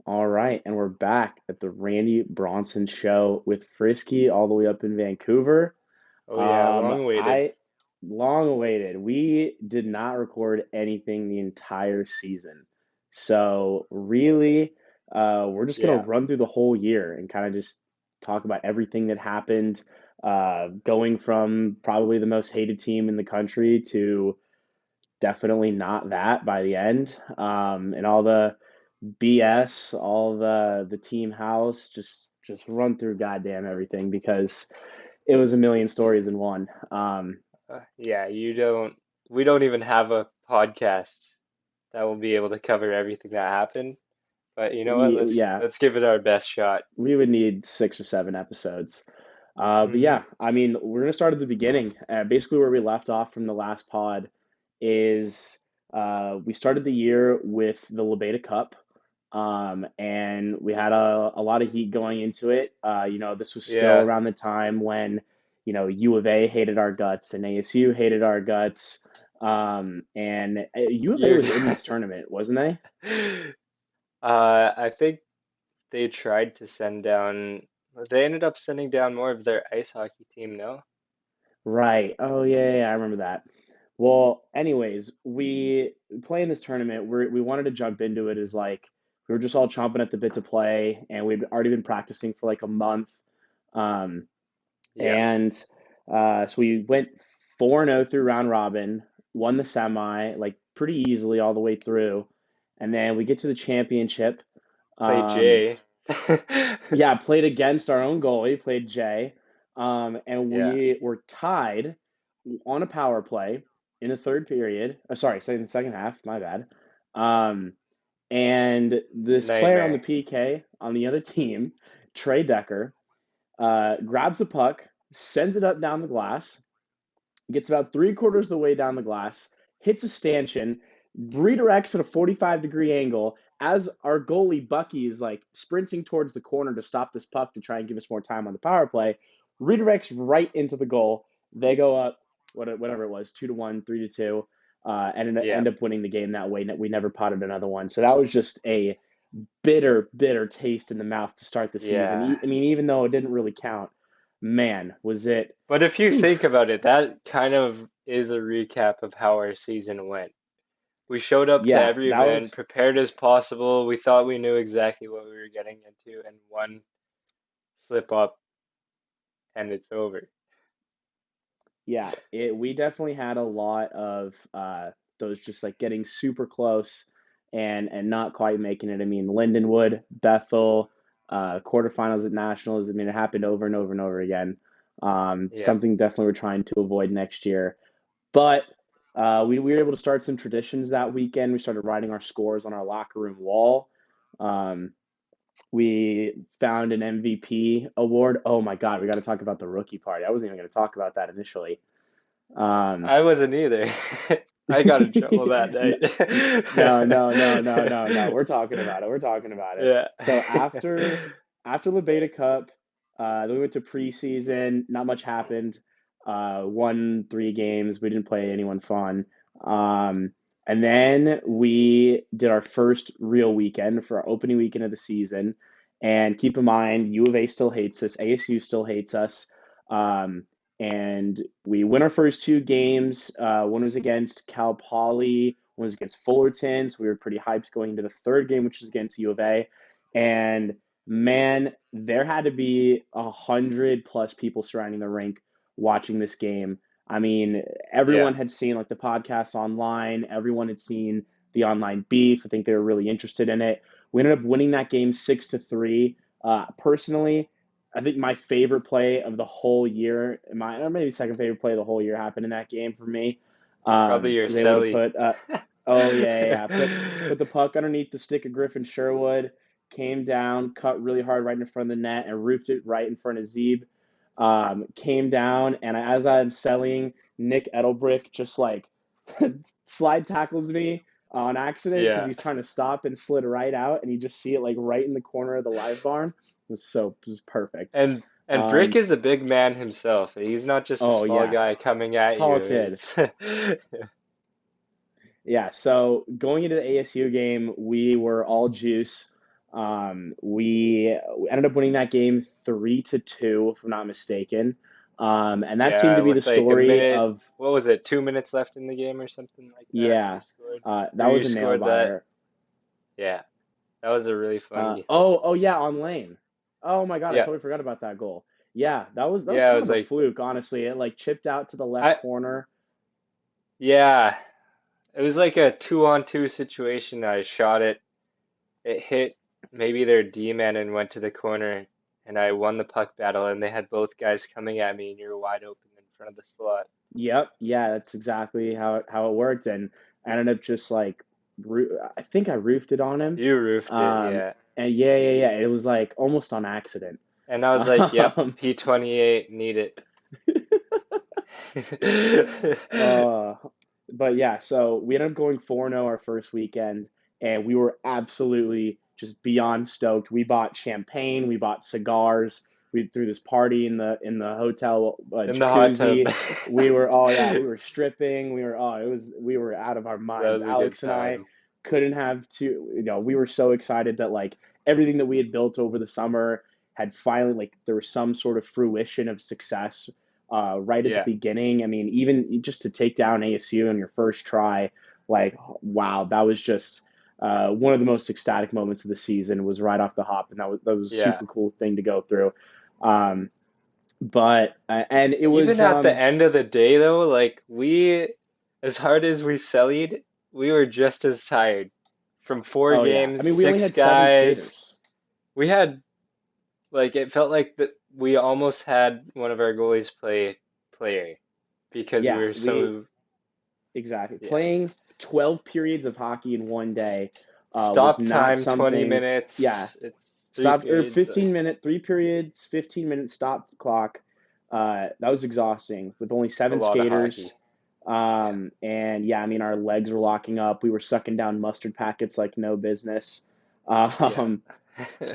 All right, and we're back at the Randy Bronson Show with Frisky all the way up in Vancouver. Oh yeah, long awaited. I long awaited. We did not record anything the entire season. So really, we're just gonna Yeah. run through the whole year and kind of just talk about everything that happened, going from probably the most hated team in the country to definitely not that by the end, and all the BS, all the team house, just run through goddamn everything because it was a million stories in one. Yeah, we don't even have a podcast that will be able to cover everything that happened. But you know what? Yeah, Let's give it our best shot. we would need 6 or 7 episodes. But Hmm. yeah, I mean, we're gonna start at the beginning. Basically, where we left off from the last pod is we started the year with the Lebeda Cup, and we had a lot of heat going into it. This was still Yeah. around the time when U of A hated our guts and ASU hated our guts. And U of A You're was in this tournament, wasn't they? I think they tried to send down they ended up sending down more of their ice hockey team, no? Right. Oh yeah, I remember that. Well, anyways, we play in this tournament. We wanted to jump into it as like we were just all chomping at the bit to play, and we'd already been practicing for like a month. Um, Yeah. and so we went 4-0 through round robin, won the semi like pretty easily all the way through, and then we get to the championship. Play Um, Jay. yeah, played against our own goalie, played Jay, and Yeah. we were tied on a power play in the third period. Sorry, in the second half. My bad. Um, and this player on the Nightmare. PK on the other team, Trey Decker, grabs the puck, sends it up down the glass, gets about three-quarters of the way down the glass, hits a stanchion, redirects at a 45-degree angle as our goalie Bucky is like sprinting towards the corner to stop this puck to try and give us more time on the power play, redirects right into the goal. They go up, whatever it was, 2-1, 3-2, and Yeah. end up winning the game that way. We never potted another one. So that was just a bitter, bitter taste in the mouth to start the season. Yeah. I mean, even though it didn't really count, man, was it. But if you think Oof. about it, that kind of is a recap of how our season went. We showed up to Yeah, every that event, was. prepared as possible. We thought we knew exactly what we were getting into, and one slip up and it's over. Yeah, we definitely had a lot of those just like getting super close and not quite making it. I mean, Lindenwood, Bethel, quarterfinals at nationals. I mean, it happened over and over and over again. Yeah. Something definitely we're trying to avoid next year. But we were able to start some traditions that weekend. We started writing our scores on our locker room wall. Um, we found an MVP award. Oh my God, we got to talk about the rookie party. I wasn't even going to talk about that initially. Um, I wasn't either. I got in trouble that no, night. no. We're talking about it. We're talking about it. Yeah. So after the Beta Cup, then we went to preseason. Not much happened. Won 3 games. We didn't play anyone fun. And then we did our first real weekend for our opening weekend of the season. And keep in mind, U of A still hates us. ASU still hates us. Um, and we win our first 2 games. One was against Cal Poly, one was against Fullerton. So we were pretty hyped going into the third game, which was against U of A. And man, there had to be 100 plus people surrounding the rink watching this game. I mean, Yeah. everyone had seen like the podcasts online. Everyone had seen the online beef. I think they were really interested in it. We ended up winning that game 6-3. Personally, I think my favorite play of the whole year, my or maybe second favorite play of the whole year, happened in that game for me. Probably your Was able to celly. put, oh yeah, put the puck underneath the stick of Griffin Sherwood, came down, cut really hard right in front of the net, and roofed it right in front of Zeeb. Came down, and as I'm selling, Nick Edelbrick just like slide tackles me on accident because Yeah. he's trying to stop and slid right out, and you just see it like right in the corner of the live barn. It was perfect. And Brick Um, is a big man himself. He's not just a oh small yeah, guy coming at you. tall kid. It's Yeah, so going into the ASU game, we were all juice. We ended up winning that game 3-2, if I'm not mistaken. And that seemed Yeah, to be the with like a story minute, of, what was it, 2 minutes left in the game or something like that? You yeah, scored, or that you was a nail scored that. biter. Yeah, that was a really funny. Oh yeah, on Lane. Oh my God, I Yeah, totally forgot about that goal. Yeah, that was yeah, it kind was of a like fluke, honestly. It like chipped out to the left I corner. yeah, it was like a 2-on-2 situation. I shot it. It hit maybe their D man and went to the corner, and I won the puck battle. And they had both guys coming at me, and you're wide open in front of the slot. Yep, yeah, that's exactly how it worked, and I ended up just like, I think I roofed it on him, You roofed it, um, yeah. and yeah, it was like almost on accident. And I was like, yep, Um, P28, need it. uh, but yeah, so we ended up going 4-0 our first weekend, and we were absolutely just beyond stoked. We bought champagne, we bought cigars, we threw this party in the hotel In the hot tub. jacuzzi. We were, oh yeah, we were stripping. We were out of our That minds. was a good Alex and I time. couldn't have we were so excited that like everything that we had built over the summer had finally, like, there was some sort of fruition of success right at the Yeah, beginning. I mean, even just to take down ASU on your first try, like, wow, that was just one of the most ecstatic moments of the season. Was right off the hop, and that was a yeah. super cool thing to go through. Um, but and it Even was at the end of the day, though, like as hard as we sallied, we were just as tired from four oh yeah, I games, mean, we only six had seven guys. skaters. We had like it felt like that we almost had one of our goalies player because we Yeah, were we so exactly yeah. playing 12 periods of hockey in one day was Stop not time, 20 something. Yeah, minutes. It's three stopped or periods. 15-minute, 3 periods, 15-minute stopped clock. That was exhausting with only It's a seven lot of hockey. skaters. Yeah. And yeah, I mean, our legs were locking up. We were sucking down mustard packets like no business. Yeah. Um,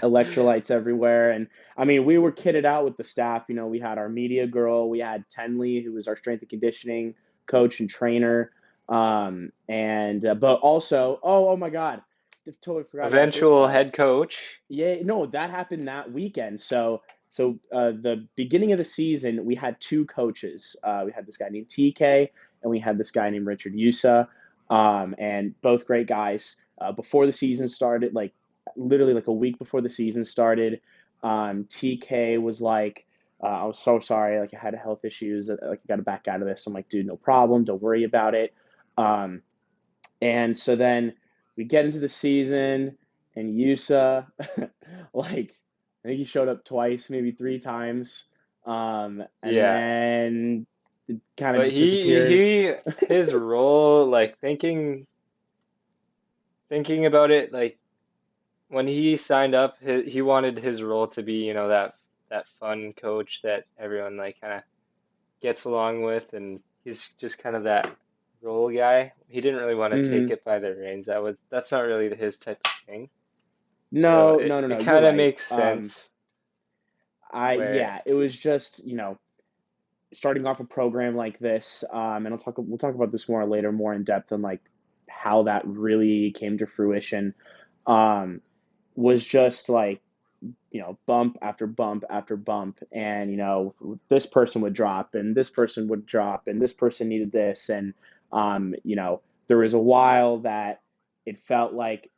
Electrolytes everywhere. And I mean, we were kitted out with the staff. We had our media girl, we had Tenley, who was our strength and conditioning coach and trainer. And but also, oh my God, totally forgot about this Eventual part. head coach. Yeah, no, that happened that weekend. So the beginning of the season, we had two coaches. We had this guy named TK, and we had this guy named Richard Yusa, and both great guys. Before the season started, like literally like a week before the season started, TK was like, "I was so sorry. Like I had health issues. Like I got to back out of this." I'm like, "Dude, no problem. Don't worry about it." Um, and so then we get into the season, and Yusa, like, I think he showed up twice, maybe three times, and Yeah. then it kind of But just disappeared. his role, like thinking about it, like when he signed up, he wanted his role to be, that fun coach that everyone like kind of gets along with, and he's just kind of that role guy. He didn't really want to take Hmm. it by the reins. That's not really his type of thing. So No, no, no, no. it You're kind of right. makes sense where Yeah, it was just starting off a program like this, and we'll talk about this more later, more in depth, on like how that really came to fruition. Um, was just like bump after bump after bump. And, this person would drop and this person would drop and this person needed this. And, there was a while that it felt like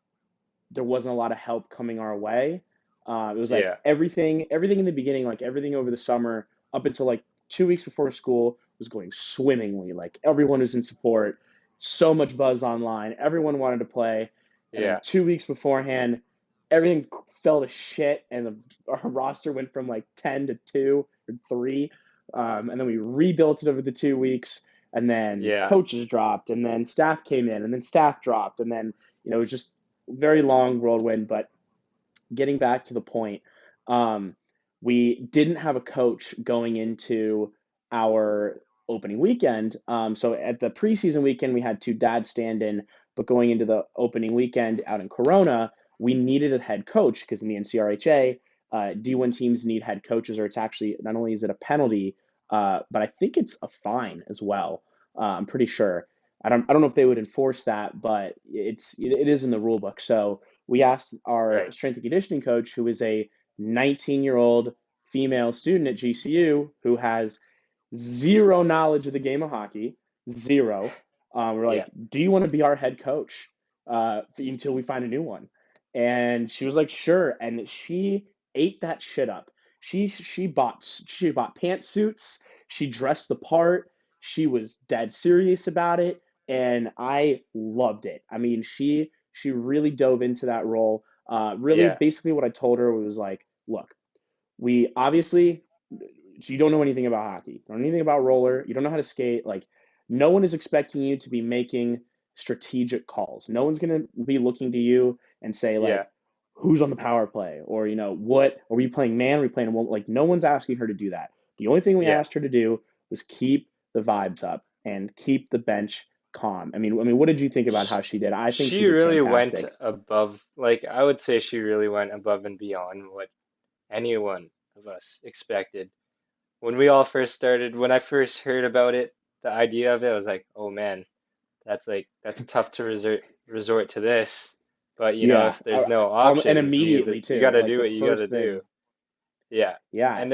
there wasn't a lot of help coming our way. It was like yeah, everything in the beginning, like everything over the summer up until like 2 weeks before school was going swimmingly. Like everyone was in support, so much buzz online, everyone wanted to play. And then yeah, 2 weeks beforehand, everything fell to shit, and our roster went from like 10 to 2 or 3. And then we rebuilt it over the 2 weeks, and then yeah, coaches dropped, and then staff came in, and then staff dropped, and then it was just very long whirlwind. But getting back to the point, um, we didn't have a coach going into our opening weekend. So at the preseason weekend, we had two dads stand in, but going into the opening weekend out in Corona, we needed a head coach because in the NCRHA, D1 teams need head coaches, or it's actually not only is it a penalty, but I think it's a fine as well. I'm pretty sure. I don't know if they would enforce that, but it is in the rule book. So we asked our Right. strength and conditioning coach, who is a 19-year-old female student at GCU who has zero knowledge of the game of hockey, zero. We're Yeah. like, do you want to be our head coach until we find a new one? And she was like, sure. And she ate that shit up. She bought pantsuits. She dressed the part. She was dead serious about it, and I loved it. I mean, she really dove into that role. Really, Yeah. basically, what I told her was like, look, we obviously you don't know anything about hockey, you don't know anything about roller, you don't know how to skate. Like, no one is expecting you to be making strategic calls. No one's going to be looking to you and say Yeah. like, who's on the power play, or what are we playing, man, are we playing a woman? Like, no one's asking her to do that. The only thing we Yeah. asked her to do was keep the vibes up and keep the bench calm. I mean, what did you think about She, how she did? I think she she did really went fantastic. above, like, I would say she really went above and beyond what anyone of us expected. When we all first started, when I first heard about it, the idea of it, I was like, oh man, that's tough to resort to this. But Yeah, if there's no and options, immediately you too, gotta like do the what you gotta first thing. do. Yeah. Yeah, And and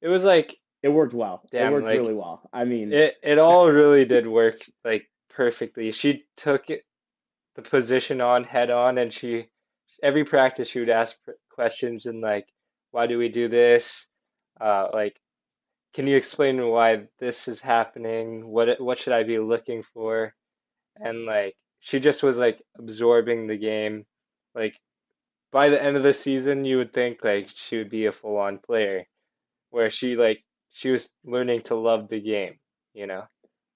it was like, it worked well. It damn, worked like really well. I mean, it all really did work like perfectly. She took the position on head on, and every practice she would ask questions and like, why do we do this? Like, can you explain why this is happening? What should I be looking for? And like, she just was like absorbing the game. Like, by the end of the season, you would think like she would be a full-on player, where she was learning to love the game, you know,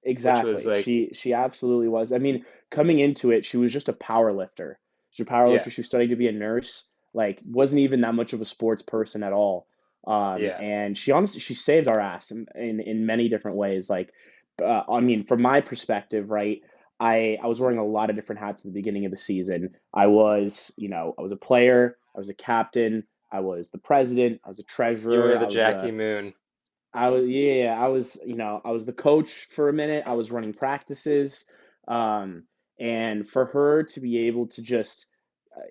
which was exactly. like, She absolutely was. I mean, coming into it, she was just a power lifter. She was a power yeah, lifter. She was studying to be a nurse. Like, wasn't even that much of a sports person at all. yeah, And she honestly, she saved our ass in many different ways. Like, I mean, from my perspective, right? I was wearing a lot of different hats at the beginning of the season. I was a player. I was a captain. I was the president. I was a you were treasurer. the I was Jackie a Moon. I was yeah, I was the coach for a minute. I was running practices. Um, and for her to be able to just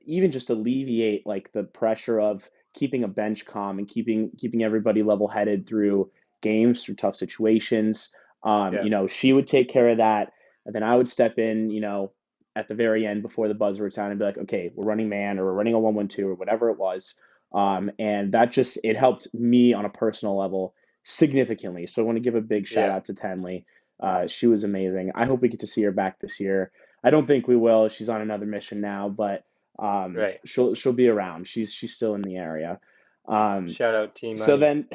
even just alleviate like the pressure of keeping a bench calm and keeping everybody level headed through games, through tough situations. Yeah, She would take care of that, and then I would step in, at the very end before the buzzer would sound and be like, okay, we're running man, or we're running a 1-1-2, or whatever it was. And that just it helped me on a personal level significantly. So I want to give a big shout yeah, out to Tenley. She was amazing. I hope we get to see her back this year. I don't think we will. She's on another mission now, but right. she'll be around. She's still in the area. Um, Shout out T so Money.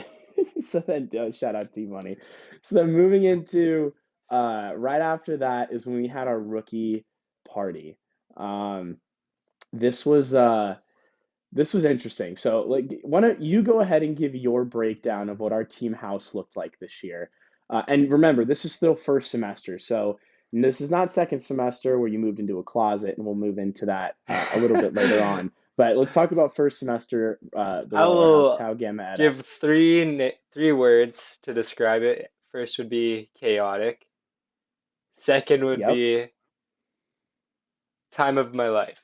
then, shout out T Money. So then moving into right after that is when we had our rookie party. Um, this was uh, this was interesting. So, like, why don't you go ahead and give your breakdown of what our team house looked like this year? And remember, this is still first semester, so this is not second semester where you moved into a closet, and we'll move into that a little bit later on. But let's talk about first semester, the I Roller House, will Tau Gamma Eta. give three words to describe it. First would be chaotic. Second would Yep. be time of my life.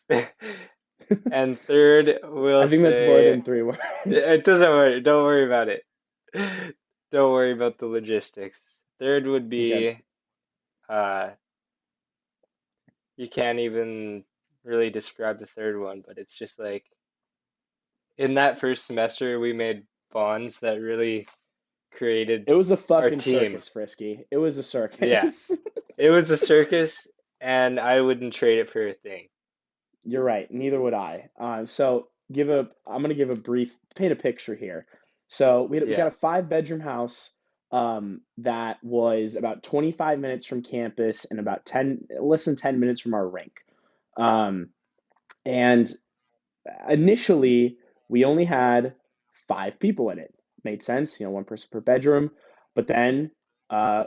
And third, we'll I think that's more say than three words. it doesn't worry. Don't worry about it. Don't worry about the logistics. Third would Okay. be uh you can't even really describe the third one, but it's just like in that first semester we made bonds that really created It was a our fucking team. circus, Frisky. It was a Yeah, circus. it was a circus, and I wouldn't trade it for a thing. You're right. Neither would I. I'm gonna give a brief, paint a picture here. So we got Yeah, a 5 bedroom house that was about 25 minutes from campus and about 10, less than 10 minutes from our rink. Um, and initially we only had 5 people in it. Made sense, one person per bedroom. But then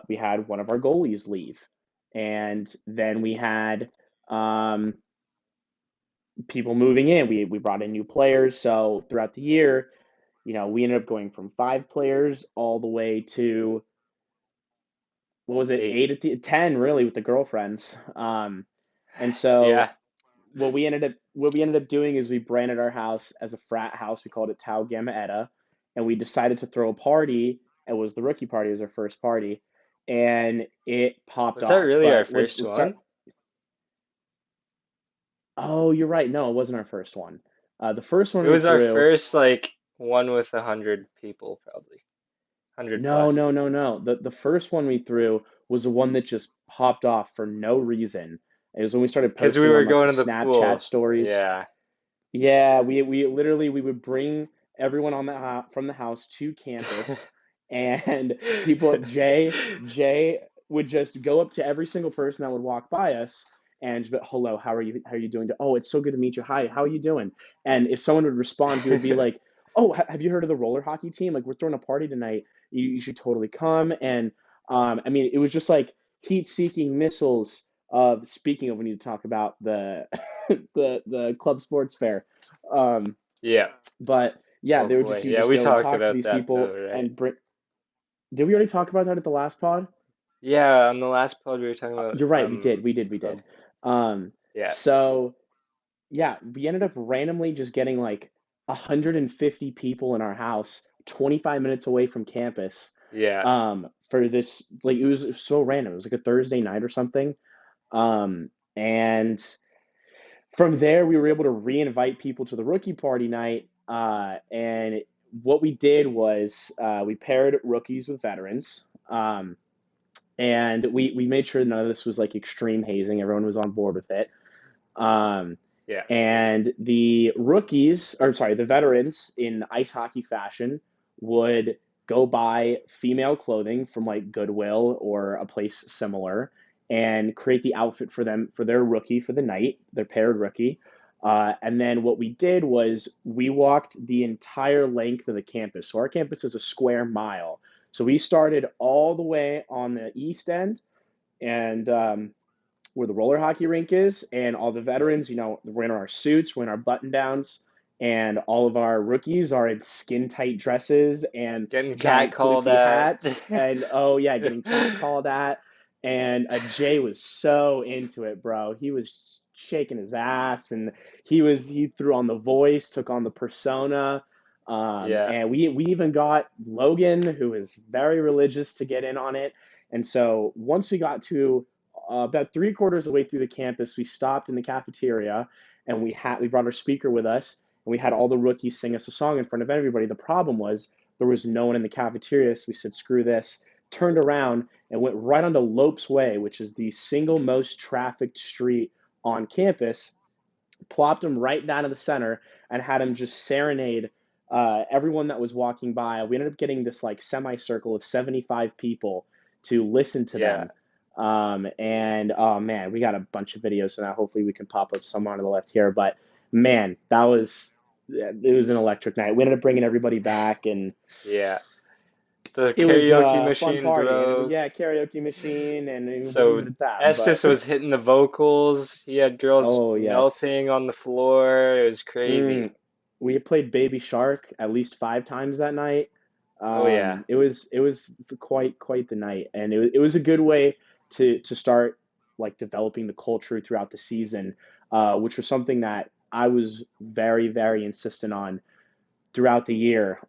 we had one of our goalies leave, and then we had um, people moving in. We brought in new players. So throughout the year, we ended up going from 5 players all the way to what was it, eight. 8 at the 10 really with the girlfriends. And so Yeah, what we ended up doing is we branded our house as a frat house. We called it Tau Gamma Eta, and we decided to throw a party. It was the rookie party. It was our first party, and it popped Was that off. really our But first let's start. one? Oh, you're right. No, it wasn't our first one. The first one It we was our threw. first like one with 100 people, probably 100 No, plus. no, no, no. The first one we threw was the one that just popped off for no reason. It was when we started Because we posting were on like the going to the Snapchat pool. stories. Yeah. Yeah, we literally we would bring everyone on from the house to campus, and people Jay would just go up to every single person that would walk by us and just be, hello, how are you doing? Oh, it's so good to meet you. Hi, how are you doing? And if someone would respond, he would be like, oh, have you heard of the roller hockey team? Like we're throwing a party tonight. You should totally come. And I mean, it was just like heat-seeking missiles. Of speaking of, we need to talk about the the club sports fair. Um, Yeah. but yeah, Oh they would just boy. you would Yeah, just we go and talked talk to about these that people though, right? and bring. Did we already talk about that at the last pod? Yeah, on the last pod we were talking about You're right, we did. We did. club. Um, Yeah. so yeah, we ended up randomly just getting like 150 people in our house, 25 minutes away from campus. Yeah. For this, like it was so random. It was like a Thursday night or something. And from there, we were able to re-invite people to the rookie party night. And what we did was we paired rookies with veterans. And we made sure none of this was like extreme hazing. Everyone was on board with it. Um, Yeah. and the rookies, or sorry, the veterans in ice hockey fashion would go buy female clothing from like Goodwill or a place similar and create the outfit for them for their rookie for the night, their paired rookie. And then what we did was we walked the entire length of the campus. So our campus is a square mile. So we started all the way on the east end and where the roller hockey rink is, and all the veterans, we're in our suits, we're in our button downs, and all of our rookies are in skin tight dresses and Getting giant catcalled floofy at. hats. And oh yeah, getting catcalled at. And Jay was so into it, bro. He was shaking his ass, and he threw on the voice, took on the persona. Yeah. And we even got Logan, who is very religious, to get in on it. And so once we got to about three-quarters of the way through the campus, we stopped in the cafeteria and we brought our speaker with us and we had all the rookies sing us a song in front of everybody. The problem was there was no one in the cafeteria, so we said, screw this, turned around and went right onto Lopes Way, which is the single most trafficked street on campus, plopped him right down to the center and had him just serenade everyone that was walking by. We ended up getting this like semicircle of 75 people to listen to Yeah. them. And oh man, we got a bunch of videos, so now hopefully we can pop up some on the left here. But man, it was an electric night. We ended up bringing everybody back, and Yeah. The it was karaoke a fun machine party. And broke. yeah, karaoke machine, and we'll leave So it at that. But Estes was hitting the vocals. He had girls oh yes. melting on the floor. It was crazy. Mm, we played Baby Shark at least 5 times that night. Oh yeah. It was quite the night, and it was a good way to start like developing the culture throughout the season, which was something that I was very very insistent on throughout the year.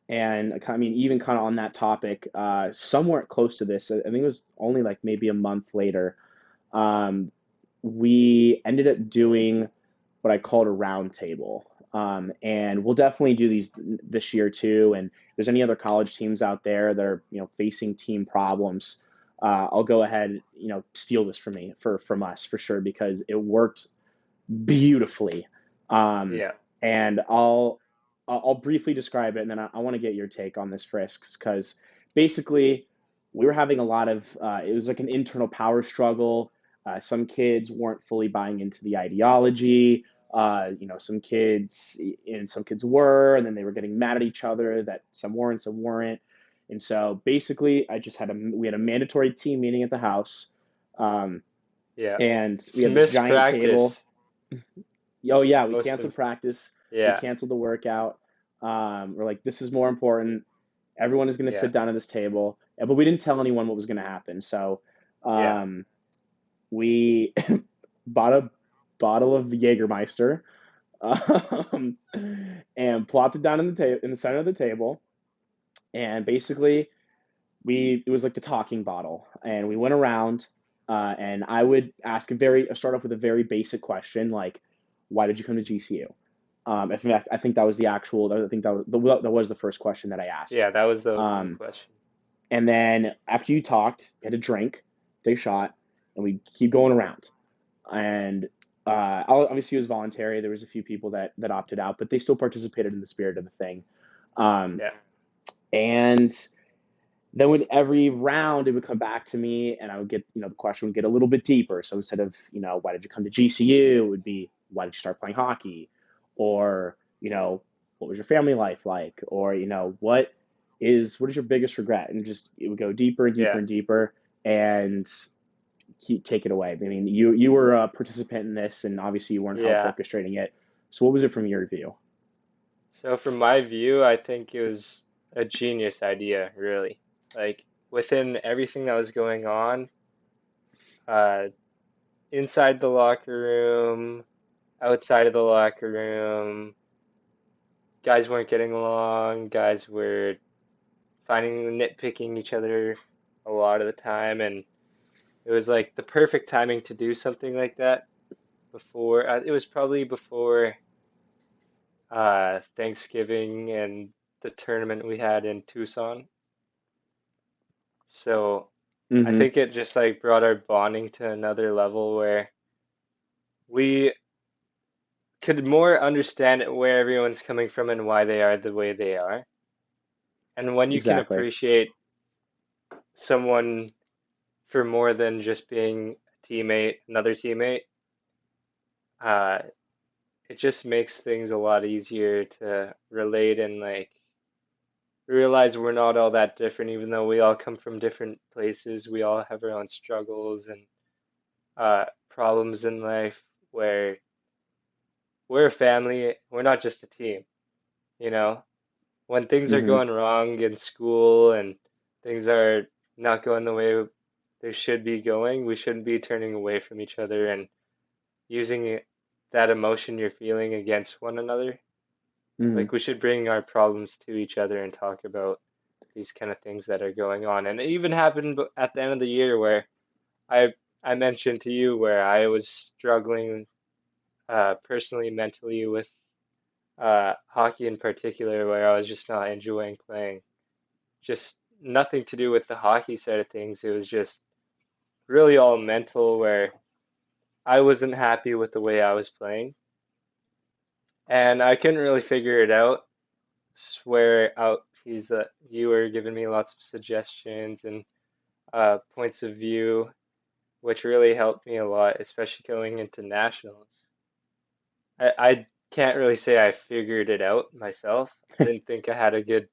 And I mean, even kind of on that topic, somewhere close to this, I think it was only like maybe a month later, um, we ended up doing what I called a round table. And we'll definitely do these this year too. And if there's any other college teams out there that are, facing team problems, I'll go ahead, steal this from us for sure, because it worked beautifully. Um, Yeah. and I'll briefly describe it, and then I want to get your take on this, Frisk, because basically we were having a lot of it was like an internal power struggle. Some kids weren't fully buying into the ideology. Some kids were, and then they were getting mad at each other that some were and some weren't. And so basically, we had a mandatory team meeting at the house, um, Yeah. and we It's had this missed giant table. practice. Oh yeah, we Most of canceled practice. We yeah. canceled the workout. We're like, this is more important. Everyone is going to Yeah. sit down at this table, but we didn't tell anyone what was going to happen. So Yeah. um, we bought a bottle of Jägermeister, um, and plopped it down in the center of the table. And basically, we it was like the talking bottle, and we went around, and I would start off with a very basic question like, "Why did you come to GCU?" In fact, I think that was the actual. I think that was the first question that I Yeah, asked. that was the opening Um, question. and then after you talked, you had a drink, take a shot, and we keep going around. And obviously it was voluntary. There was a few people that opted out, but they still participated in the spirit of the thing. Um, Yeah. and then with every round, it would come back to me, and I would get, the question would get a little bit deeper. So instead of, why did you come to GCU? It would be, why did you start playing hockey? Or, what was your family life like? Or, what is your biggest regret? And just it would go deeper and deeper Yeah. and deeper, and take it away. I mean, you were a participant in this, and obviously you weren't help Yeah. orchestrating it. So what was it from your view? So from my view, I think it was a genius idea, really. Like within everything that was going on, uh, inside the locker room, outside of the locker room, guys weren't getting along, guys were finding nitpicking each other a lot of the time, and it was like the perfect timing to do something like that before it was probably before Thanksgiving and the tournament we had in Tucson. So I Mm-hmm. think it just like brought our bonding to another level where we could more understand where everyone's coming from and why they are the way they are. And when you can Exactly. appreciate someone for more than just being a teammate, another teammate, uh, it just makes things a lot easier to relate and like realize we're not all that different, even though we all come from different places. We all have our own struggles and problems in life where we're a family. We're not just a team, you know? When things are Mm-hmm. going wrong in school and things are not going the way they should be going, we shouldn't be turning away from each other and using that emotion you're feeling against one another. Mm-hmm. Like we should bring our problems to each other and talk about these kind of things that are going on. And it even happened at the end of the year where I I mentioned to you where I was struggling personally, mentally with hockey in particular, where I was just not enjoying playing. Just nothing to do with the hockey side of things. It was just really all mental, where I wasn't happy with the way I was playing, and I couldn't really figure it out. Swear out. You were giving me lots of suggestions and points of view, which really helped me a lot, especially going into nationals. I can't really say I figured it out myself. I didn't think I had a good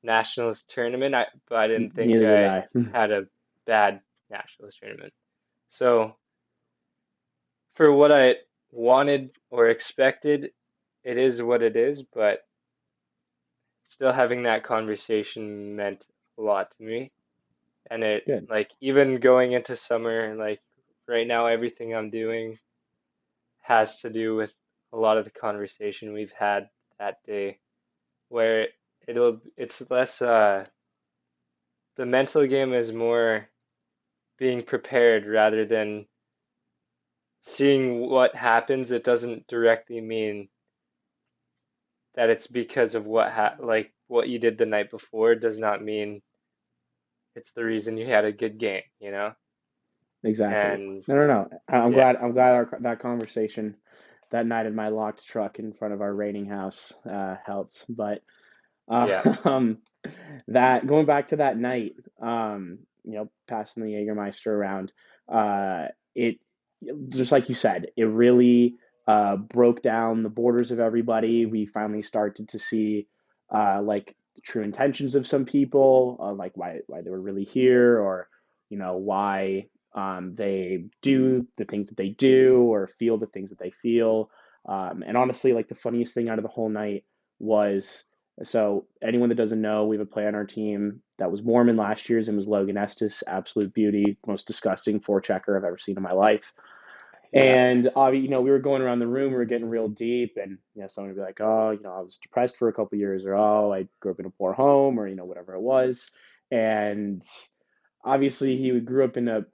nationals tournament, but I didn't think Neither did I I. had a bad nationals tournament. So for what I wanted or expected, it is what it is, but still having that conversation meant a lot to me. And it, Good. like, even going into summer, like, right now, everything I'm doing has to do with a lot of the conversation we've had that day, where it's less, the mental game is more being prepared rather than seeing what happens. It doesn't directly mean that it's because of like what you did the night before. It does not mean it's the reason you had a good game, you know? Exactly. And No, no, no. I'm yeah, glad. That conversation that night in my locked truck in front of our rating house helped. But yeah, um, that going back to that night, passing the Jägermeister around, uh, it just like you said, it really broke down the borders of everybody. We finally started to see like the true intentions of some people, like why they were really here, or why they do the things that they do, or feel the things that they feel. And honestly, like the funniest thing out of the whole night was, so anyone that doesn't know, we have a player on our team that was Mormon last year's and was Logan Estes, absolute beauty, most disgusting forechecker I've ever seen in my life. Yeah. And we were going around the room, we were getting real deep, and someone would be like, "Oh, I was depressed for a couple of years," or "Oh, I grew up in a poor home," or whatever it was. And obviously, he grew up in a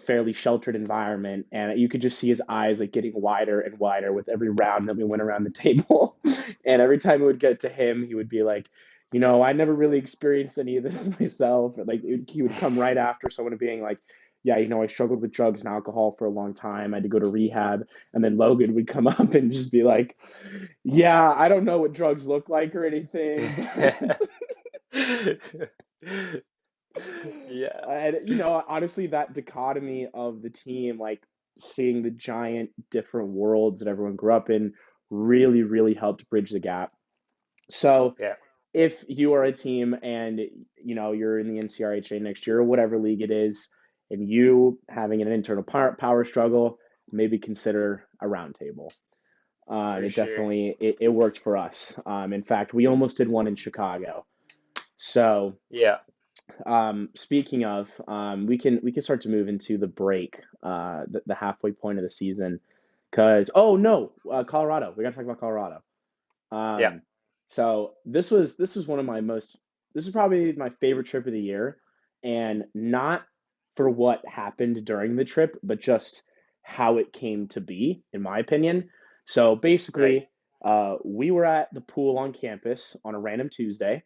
fairly sheltered environment, and you could just see his eyes like getting wider and wider with every round that we went around the table. And every time it would get to him, he would be like, I never really experienced any of this myself. Like he would come right after someone being like, yeah, I struggled with drugs and alcohol for a long time. I had to go to rehab. And then Logan would come up and just be like, yeah, I don't know what drugs look like or anything, but Yeah, and honestly, that dichotomy of the team, like seeing the giant different worlds that everyone grew up in, really, really helped bridge the gap. So yeah, if you are a team and you're in the NCRHA next year or whatever league it is, and you having an internal power struggle, maybe consider a roundtable. for It sure. definitely it worked for us. In fact, we almost did one in Chicago. So Yeah, speaking of, we can start to move into the break, the halfway point of the season. Because oh no, Colorado. We got to talk about Colorado. yeah, Um, so this was one of my most this is probably my favorite trip of the year, and not for what happened during the trip, but just how it came to be, in my opinion. So right. basically, we were at the pool on campus on a random Tuesday,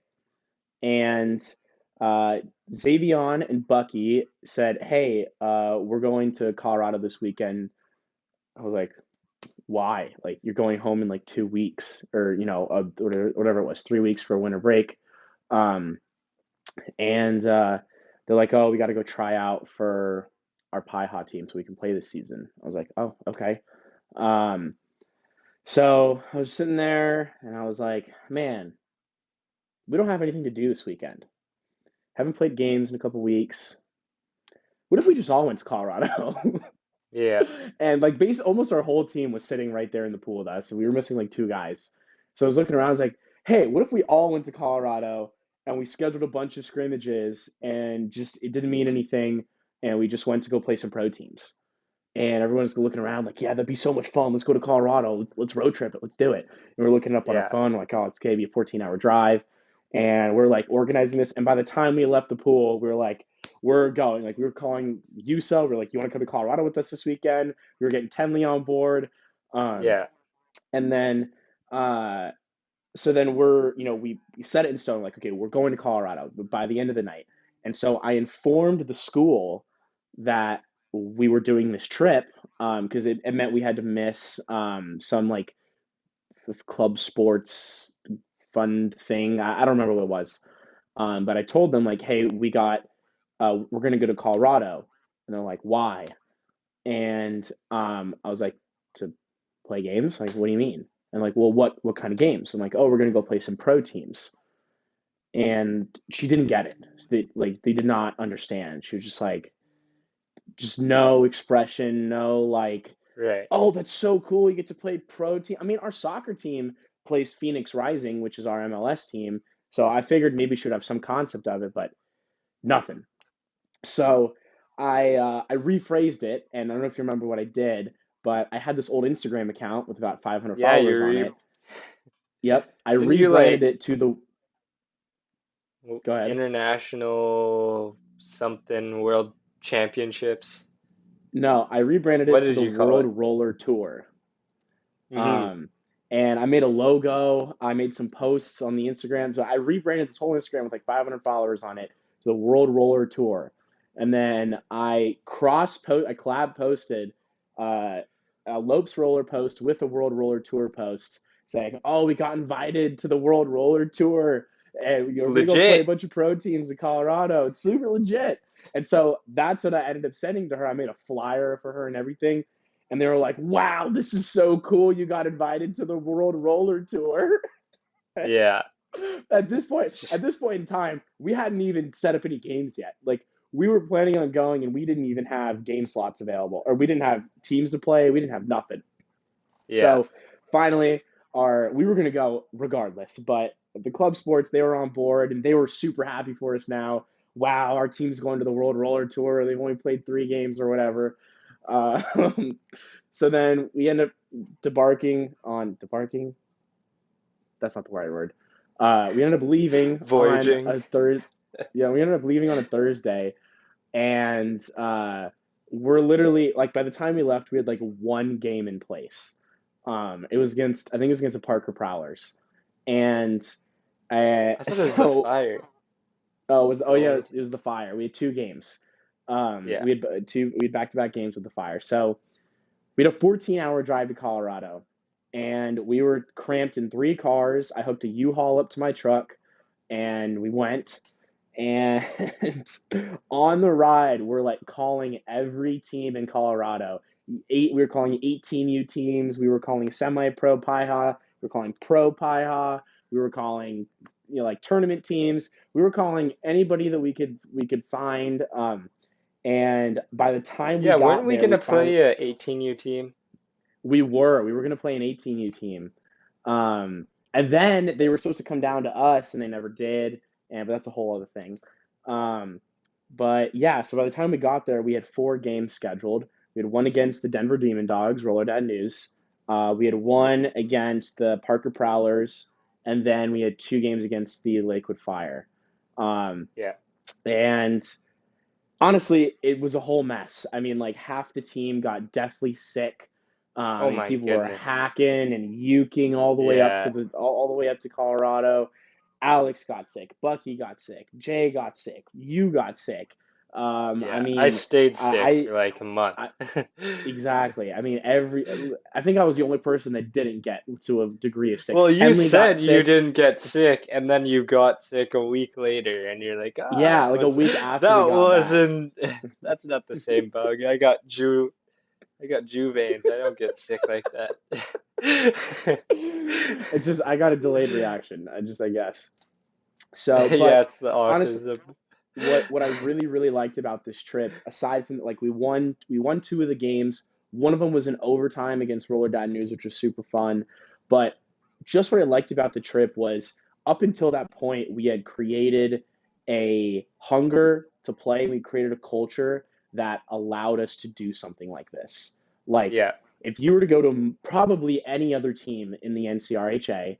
and uh, Xavion and Bucky said, "Hey, we're going to Colorado this weekend." I was like, why? Like you're going home in like 2 weeks, or whatever it was, 3 weeks for a winter break. Um, and they're like, oh, we got to go try out for our Pi Ha team so we can play this season. I was like, oh, okay. Um, so I was sitting there and I was like, man, we don't have anything to do this weekend. Haven't played games in a couple weeks. What if we just all went to Colorado? Yeah, And like almost our whole team was sitting right there in the pool with us, and we were missing like two guys. So I was looking around, I was like, hey, what if we all went to Colorado and we scheduled a bunch of scrimmages and just it didn't mean anything, and we just went to go play some pro teams. And everyone's looking around like, yeah, that'd be so much fun. Let's go to Colorado. Let's road trip it. Let's do it. And we're looking up on our yeah, phone, like, oh, it's gonna be a 14-hour drive. And we're like organizing this. And by the time we left the pool, we were like, we're going. Like we were calling USO. We're like, you want to come to Colorado with us this weekend? We were getting Tenley on board. Um, yeah. and then uh, so then we set it in stone, like, okay, we're going to Colorado by the end of the night. And so I informed the school that we were doing this trip, because it meant we had to miss some like club sports fun thing. I don't remember what it was. But I told them like, hey, we're gonna go to Colorado. And they're like, why? And I was like, to play games? Like, what do you mean? And like, well, what kind of games? I'm like, oh, we're gonna go play some pro teams. And she didn't get it. They did not understand. She was just like, just no expression, no like, Right. oh, that's so cool. You get to play pro team. I mean, our soccer team plays Phoenix Rising, which is our MLS team. So I figured maybe she would have some concept of it, but nothing. So I rephrased it, and I don't know if you remember what I did, but I had this old Instagram account with about 500 Yeah, followers on it. Yep, I didn't you rebranded like it to the. Go ahead. international something world championships? No, I rebranded What it to did the you call World it? Roller Tour. Hmm. Um, and I made a logo. I made some posts on the Instagram. So I rebranded this whole Instagram with like 500 followers on it to the World Roller Tour. And then I collab posted uh, a Lopes Roller post with a World Roller Tour post saying, "Oh, we got invited to the World Roller Tour, and It's we're gonna go play a legit. bunch of pro teams in Colorado. It's super legit." And so that's what I ended up sending to her. I made a flyer for her and everything, and they were like, "Wow, this is so cool! You got invited to the World Roller Tour." Yeah. At this point in time, we hadn't even set up any games yet. Like we were planning on going, and we didn't even have game slots available, or we didn't have teams to play. We didn't have nothing. Yeah. So finally, our we were going to go regardless, but the club sports, they were on board and they were super happy for us now. Wow, our team's going to the World Roller Tour. They've only played 3 games or whatever. So then we end up debarking. That's not the right word. We ended up leaving on Voyaging. a Thursday. Yeah, we ended up leaving on a Thursday, and we're literally like by the time we left, we had like one game in place. It was against I think it was against the Parker Prowlers, and I thought it was the so fire. yeah, Only it two. was the Fire. We had two games. Yeah. We had back-to-back games with the Fire. So we had a 14-hour drive to Colorado, and we were cramped in three cars. I hooked a U-Haul up to my truck, and we went. And on the ride, we're like calling every team in Colorado. We were calling 18U teams. We were calling semi-pro Pi-Ha. We were calling pro Pi-Ha. We were calling like tournament teams. We were calling anybody that we could find. And by the time we Yeah, weren't got we there, we gonna finally play a 18U team? we were going to play an 18U team. And then they were supposed to come down to us, and they never did. But that's a whole other thing. Um, but yeah, so by the time we got there, we had four games scheduled. We had one against the Denver Demon Dogs, Roller Dad News. We had one against the Parker Prowlers, and then we had two games against the Lakewood Fire. Um, Yeah. and honestly, it was a whole mess. I mean, like half the team got deathly sick. Oh And my people were goodness. hacking and uking all the way up to Yeah. all the way up to Colorado. Alex got sick. Bucky got sick. Jay got sick. You got sick. I Yeah. I mean, stayed sick I, for like a month. I exactly. I mean, I think I was the only person that didn't get to a degree of sick. Well, you Tenley got said you sick. didn't get sick, and then you got sick a week later, and you're like, ah, Yeah, it like a was week after we that got back. wasn't that's not the same bug. I got Juvanes. I don't get sick like that. It's just I got a delayed reaction. I guess. So, Yeah, but it's the honestly, autism. what I really liked about this trip, aside from like we won two of the games. One of them was in overtime against Roller Dad News, which was super fun. But just what I liked about the trip was up until that point, we had created a hunger to play. We created a culture that allowed us to do something like this. Like Yeah, if you were to go to probably any other team in the NCRHA,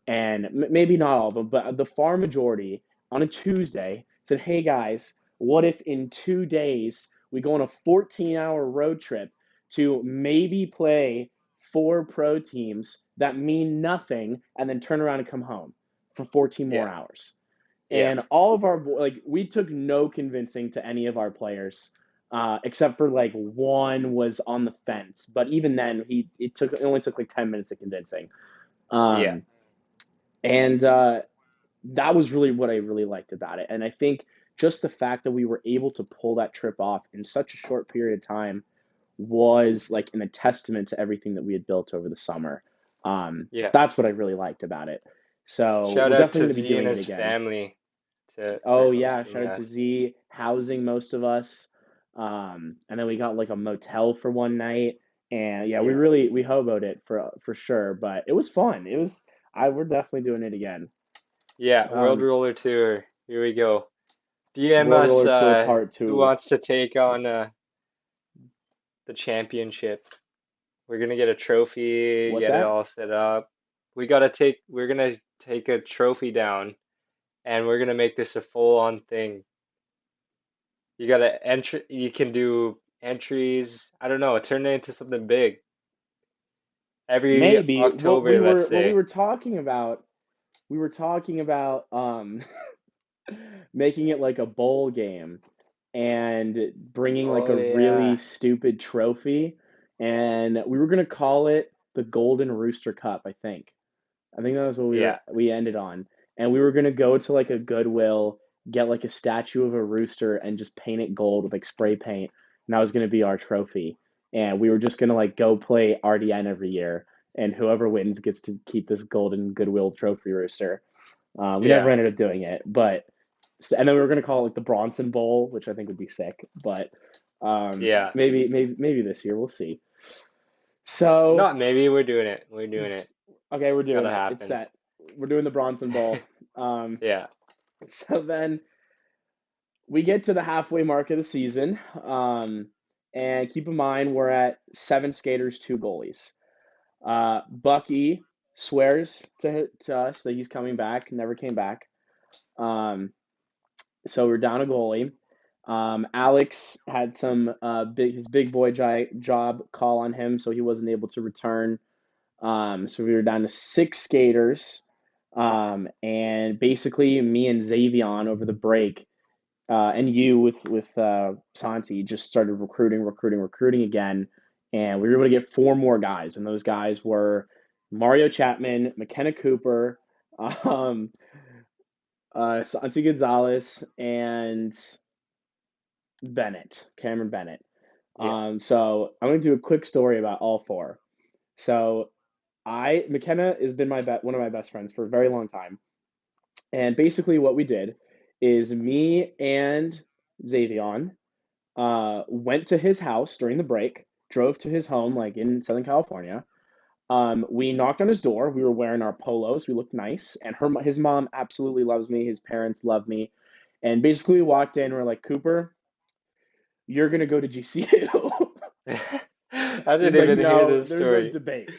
and maybe not all of them, but the far majority on a Tuesday said, "Hey guys, what if in 2 days we go on a 14-hour road trip to maybe play four pro teams that mean nothing and then turn around and come home for 14 more yeah, hours?" yeah, And all of our like we took no convincing to any of our players. Except for like one was on the fence, but even then, it only took like 10 minutes of convincing. yeah, Um, and that was really what I really liked about it. And I think just the fact that we were able to pull that trip off in such a short period of time was like a testament to everything that we had built over the summer. yeah. That's what I really liked about it. So Shout we're out definitely to going to be Z and doing it his again. family for Oh yeah, hosting shout out to us. Z housing most of us. And then we got like a motel for one night. And yeah, Yeah, we hoboed it for sure, but it was fun. We're definitely doing it again. yeah. World Um, Roller Tour. Here we go. DM World us Roller Tour Part who 2. wants to take on the championship. We're gonna get a trophy, What's get it that? all set up. We're gonna take a trophy down, and we're gonna make this a full-on thing. You can do entries. I don't know, turn it into something big. Every Maybe October, let's what say. we were talking about making it like a bowl game and bringing like Oh a really yeah. stupid trophy, and we were gonna call it the Golden Rooster Cup, I think. I think that was what Yeah. we ended on. And we were gonna go to like a Goodwill, get like a statue of a rooster and just paint it gold with like spray paint. And that was gonna be our trophy. And we were just gonna like go play RDN every year, and whoever wins gets to keep this golden Goodwill trophy rooster. We never Yeah. ended up doing it, but and then we were gonna call it like the Bronson Bowl, which I think would be sick. But Yeah. maybe this year we'll see. So Not maybe, we're doing it. We're doing it. okay, we're It's doing gotta it. It's happen. set. We're doing the Bronson Bowl. Um, Yeah. so then we get to the halfway mark of the season, And keep in mind, we're at 7 skaters, 2 goalies. Bucky swears to us that he's coming back, never came back. Um, so we're down a goalie. Alex had some his big boy job call on him, so he wasn't able to return. So we were down to 6 skaters. And basically, me and Xavion over the break, and you with Santi just started recruiting again, and we were able to get 4 more guys, and those guys were Mario Chapman, McKenna Cooper, um, Santi Gonzalez, and Cameron Bennett. Yeah. So I'm going to do a quick story about all 4. So McKenna has been one of my best friends for a very long time. And basically what we did is me and Xavion went to his house during the break, drove to his home, like in Southern California. We knocked on his door. We were wearing our polos. We looked nice. And his mom absolutely loves me. His parents love me. And basically we walked in. We're like, Cooper, you're going to go to GCU. I He was didn't like, even hear no, this there's no story. debate.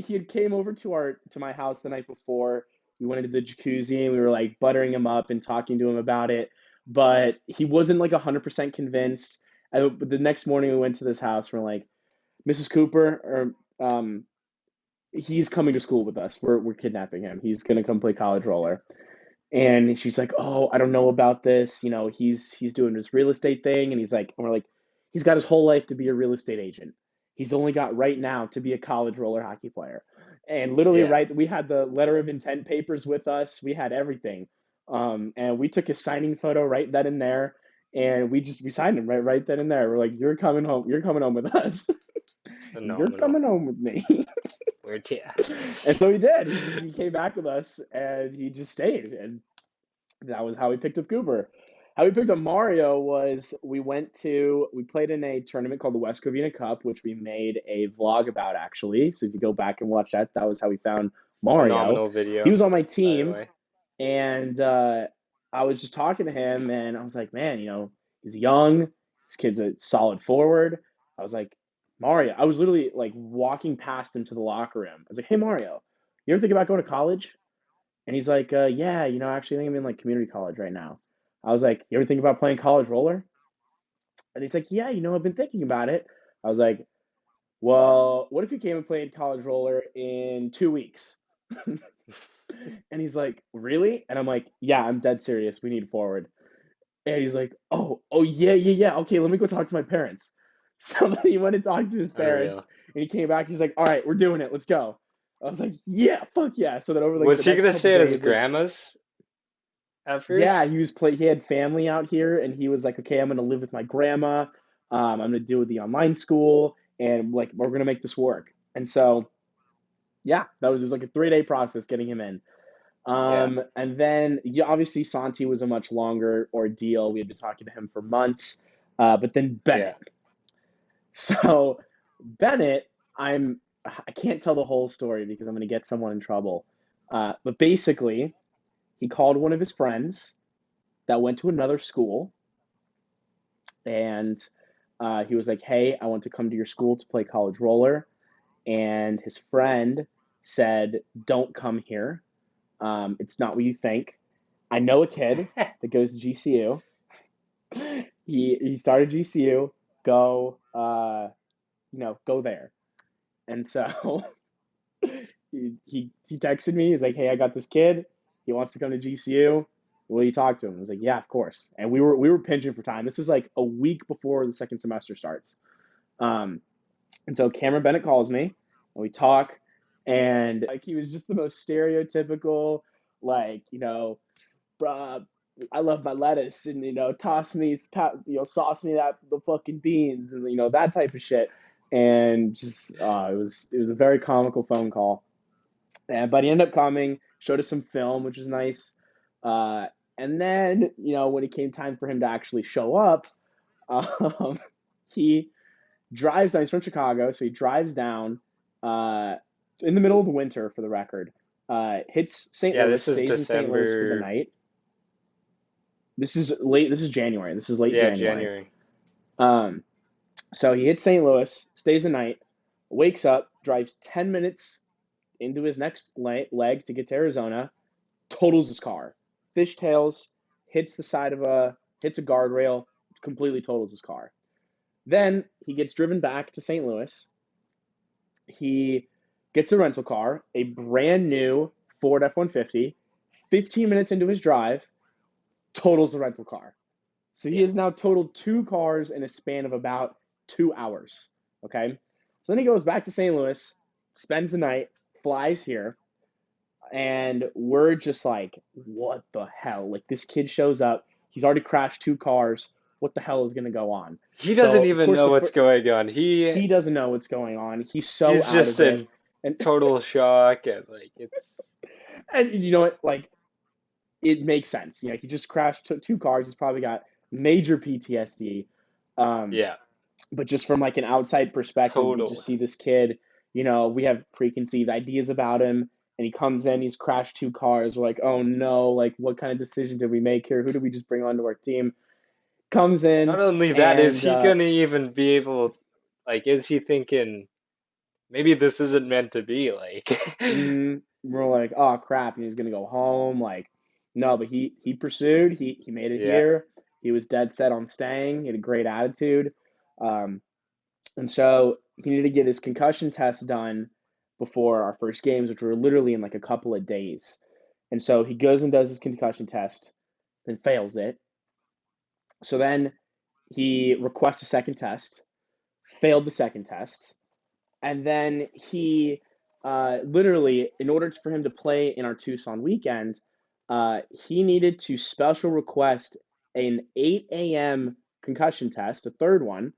He had came over to my house the night before. We went into the jacuzzi and we were like buttering him up and talking to him about it, but he wasn't like 100% convinced. But the next morning we went to this house. And we're like, Mrs. Cooper, or he's coming to school with us. We're kidnapping him. He's gonna come play college roller. And she's like, "Oh, I don't know about this. He's doing his real estate thing." And we're like, he's got his whole life to be a real estate agent. He's only got right now to be a college roller hockey player. And literally, Yeah. right, we had the letter of intent papers with us. We had everything, and we took his signing photo right then and there, and we signed him right then and there. We're like, "You're coming home. You're coming home with us. You're Phenomenal. coming home with me." Where to? And so he did. He came back with us, and he just stayed. And that was how we picked up Cooper. How we picked up Mario was we played in a tournament called the West Covina Cup, which we made a vlog about actually. So if you go back and watch that, that was how we found Mario. Phenomenal He video, was on my by the team, way. and I was just talking to him, and I was like, man, he's young. This kid's a solid forward. I was like, Mario. I was literally like walking past him to the locker room. I was like, hey, Mario, you ever think about going to college? And he's like, yeah, actually, I think I'm in like community college right now. I was like, you ever think about playing college roller? And he's like, yeah, I've been thinking about it. I was like, well, what if you came and played college roller in 2 weeks? And he's like, really? And I'm like, yeah, I'm dead serious. We need a forward. And he's like, oh, yeah. Okay, let me go talk to my parents. So then he went and talked to his Unreal. parents, and he came back. He's like, all right, we're doing it. Let's go. I was like, yeah, fuck yeah. So then over like Was the he next gonna couple stay at his days, like grandma's at yeah, first? he had family out here, and he was like, okay, I'm gonna live with my grandma. I'm gonna do the online school, and like we're gonna make this work. And so yeah, it was like a 3-day process getting him in. Yeah. And then yeah, obviously Santi was a much longer ordeal. We had been talking to him for months. But then Yeah. Bennett. So Bennett, I can't tell the whole story because I'm gonna get someone in trouble. But basically, he called one of his friends that went to another school, and he was like, "Hey, I want to come to your school to play college roller." And his friend said, "Don't come here. It's not what you think. I know a kid that goes to GCU. He started GCU. Go, go there." And so he texted me. He's like, "Hey, I got this kid. He wants to come to GCU. Will you talk to him?" I was like, "Yeah, of course." And we were pinching for time. This is like a week before the second semester starts. Um, and so Cameron Bennett calls me, and we talk, and like he was just the most stereotypical, like bruh, I love my lettuce, and sauce me that the fucking beans, and that type of shit. And just it was a very comical phone call. But he ended up coming, showed us some film, which was nice. Uh, and then, when it came time for him to actually show up, um, he drives down. He's from Chicago, so he drives down uh, in the middle of the winter, for the record. Hits St. Yeah, Louis, this is stays in St. Louis for the December. night. This is late. This is January. This is late Yeah, January. January. Um, so he hits St. Louis, stays the night, wakes up, drives 10 minutes into his next leg to get to Arizona, totals his car, fishtails, hits the side of hits a guardrail, completely totals his car. Then he gets driven back to St. Louis. He gets a rental car, a brand new Ford F-150. 15 minutes into his drive, totals the rental car. So he Yeah. has now totaled two cars in a span of about 2 hours. Okay. So then he goes back to St. Louis, spends the night, flies here, and we're just like, what the hell? Like, this kid shows up. He's already crashed two cars. What the hell is going to go on? He doesn't So, of even course, know what's going on. he doesn't know what's going on. He's so He's out just of it. in And, total shock and like it's and you know what? Like, it makes sense. You know, he just crashed two cars. He's probably got major PTSD. Um, yeah, but just from like an outside perspective, we total. just see this kid. You know, we have preconceived ideas about him, and he comes in. He's crashed two cars. We're like, oh no! Like, what kind of decision did we make here? Who did we just bring onto our team? Comes in Not only that, is and he gonna even be able, like, is he thinking maybe this isn't meant to be? Like, we're like, oh crap! And he's gonna go home. Like, no, but he pursued. He made it yeah, here. He was dead set on staying. He had a great attitude. Um, And so he needed to get his concussion test done before our first games, which were literally in like a couple of days. And so he goes and does his concussion test, then fails it. So then he requests a second test, failed the second test, and then he literally, in order for him to play in our Tucson weekend, he needed to special request an 8 a.m. concussion test, a third one,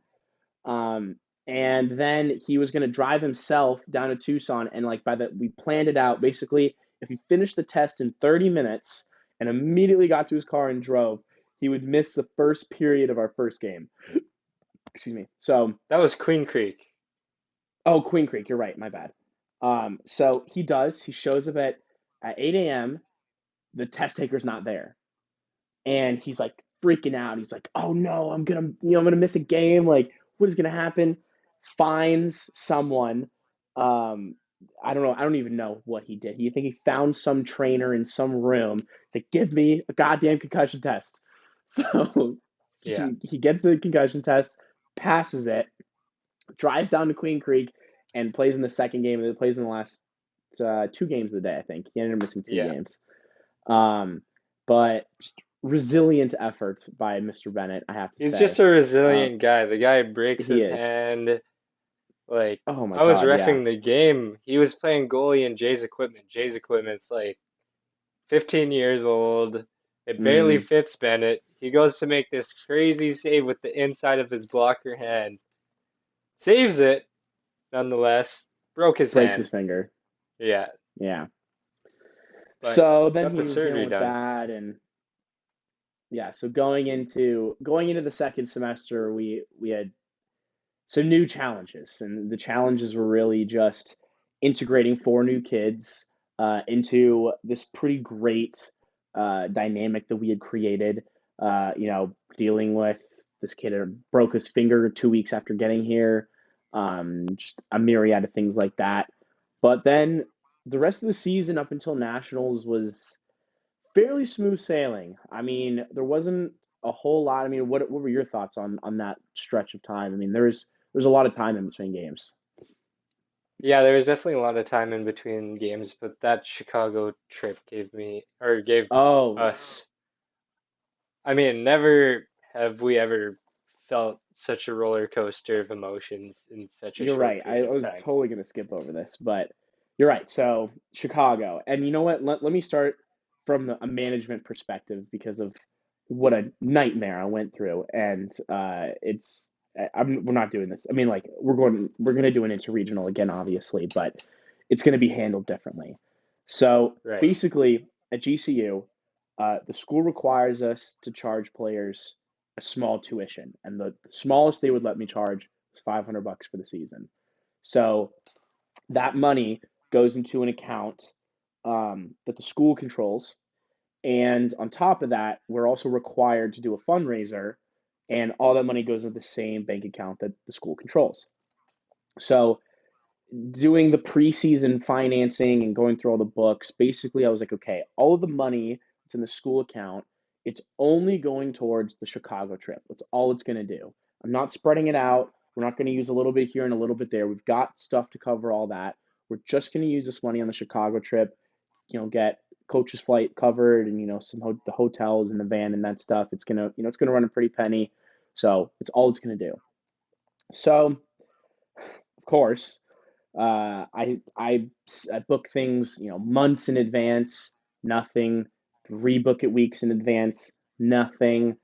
um, and then he was going to drive himself down to Tucson. And like we planned it out. Basically, if he finished the test in 30 minutes and immediately got to his car and drove, he would miss the first period of our first game. Excuse me. So, that was Queen Creek. oh, Queen Creek, you're right. My bad. So he does. He shows up at 8 a.m. The test taker's not there, and he's like freaking out. He's like, "Oh no, I'm gonna miss a game. Like, what is gonna happen?" Finds someone. Um, I don't know. I don't even know what he did. You think he found some trainer in some room to give me a goddamn concussion test? So Yeah, he gets the concussion test, passes it, drives down to Queen Creek, and plays in the second game. And plays in the last two games of the day. I think he ended up missing two yeah. games. Um, but just resilient effort by Mr. Bennett, I have to He's say. just a Um, resilient guy. The guy breaks he his is. hand. Like, Oh my I was God, yeah. reffing the game. He was playing goalie in Jay's equipment. Jay's equipment's like 15 years old. It barely Mm, fits Bennett. He goes to make this crazy save with the inside of his blocker hand. Saves it, nonetheless. Broke his breaks his hand. finger. Yeah, Yeah. but So then got the he was dealing surgery with done. that, and yeah. So going into the second semester, we had some new challenges, and the challenges were really just integrating four new kids into this pretty great dynamic that we had created. Dealing with this kid who broke his finger 2 weeks after getting here, just a myriad of things like that. But then the rest of the season up until nationals was fairly smooth sailing. I mean, there wasn't a whole lot. I mean, what were your thoughts on that stretch of time? I mean, there's a lot of time in between games. Yeah, there was definitely a lot of time in between games, but that Chicago trip gave Oh, us, I mean, never have we ever felt such a roller coaster of emotions in such a you're short right. I period of was time. totally going to skip over this, but you're right. So Chicago, and you know what? Let me start from a management perspective because of what a nightmare I went through, and we're not doing this. I mean, like we're going to do an interregional again, obviously, but it's going to be handled differently. So Right. basically, at GCU, the school requires us to charge players a small tuition, and the smallest they would let me charge was $500 for the season. So that money goes into an account that the school controls, and on top of that, we're also required to do a fundraiser and all that money goes into the same bank account that the school controls. So doing the preseason financing and going through all the books, basically I was like, okay, all of the money that's in the school account, it's only going towards the Chicago trip. That's all it's going to do. I'm not spreading it out. We're not going to use a little bit here and a little bit there. We've got stuff to cover all that. We're just going to use this money on the Chicago trip, get coach's flight covered and, the hotels and the van and that stuff. It's going to, it's going to run a pretty penny. So it's all it's going to do. So, of course, I book things, months in advance, nothing. Rebook it weeks in advance, nothing.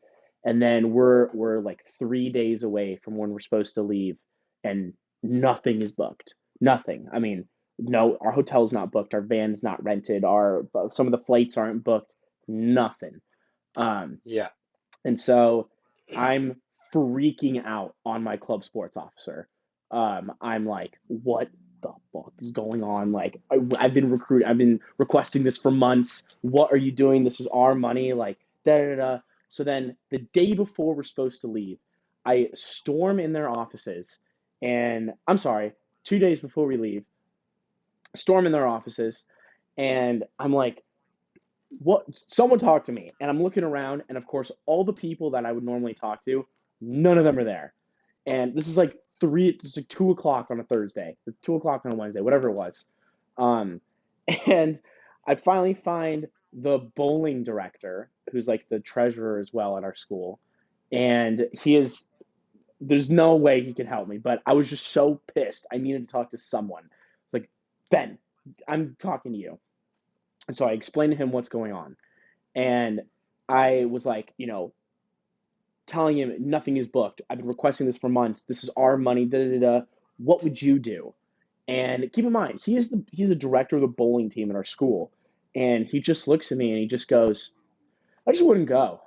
And then we're like 3 days away from when we're supposed to leave, and nothing is booked. Nothing. I mean, no, our hotel's not booked, our van's not rented, our some of the flights aren't booked, nothing. Um, Yeah. and so I'm freaking out on my club sports officer. I'm like, what the fuck is going on? Like, I've been requesting this for months. What are you doing? This is our money. Like, da da da. So then the day before we're supposed to leave, I storm in their offices, and I'm sorry, 2 days before we leave, storm in their offices, and I'm like, what, someone talk to me, and I'm looking around, and of course all the people that I would normally talk to, none of them are there. And this is like 2 o'clock on a Thursday or 2 o'clock on a Wednesday, whatever it was. um and I finally find the bowling director, who's like the treasurer as well at our school, and there's no way he can help me, but I was just so pissed. I needed to talk to someone. Like, Ben, I'm talking to you. And so I explained to him what's going on. And I was like, telling him nothing is booked. I've been requesting this for months. This is our money. Da da da. What would you do? And keep in mind, he's the director of the bowling team at our school, and he just looks at me and he just goes, "I just wouldn't go."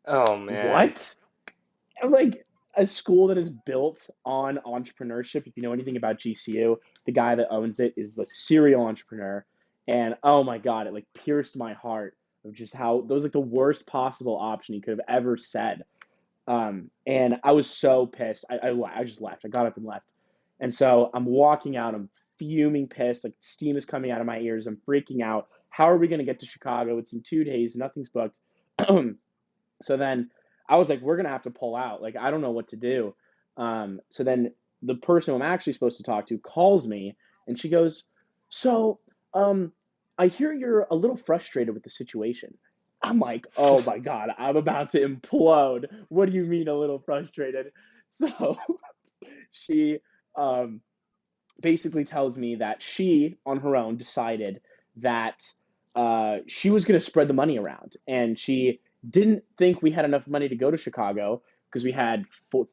Oh man. What? I'm like, a school that is built on entrepreneurship. If you know anything about GCU, the guy that owns it is a serial entrepreneur, and oh my god, it like pierced my heart of just how that was like the worst possible option he could have ever said. And I was so pissed. I just left. I got up and left. And so I'm walking out. I'm fuming, pissed. Like, steam is coming out of my ears. I'm freaking out. How are we going to get to Chicago? It's in 2 days. Nothing's booked. So then I was like, we're going to have to pull out. Like, I don't know what to do. So then the person who I'm actually supposed to talk to calls me, and she goes, so, I hear you're a little frustrated with the situation. I'm like, oh my God, I'm about to implode. What do you mean a little frustrated? So she um, basically tells me that she, on her own, decided that she was going to spread the money around. And she didn't think we had enough money to go to Chicago because we had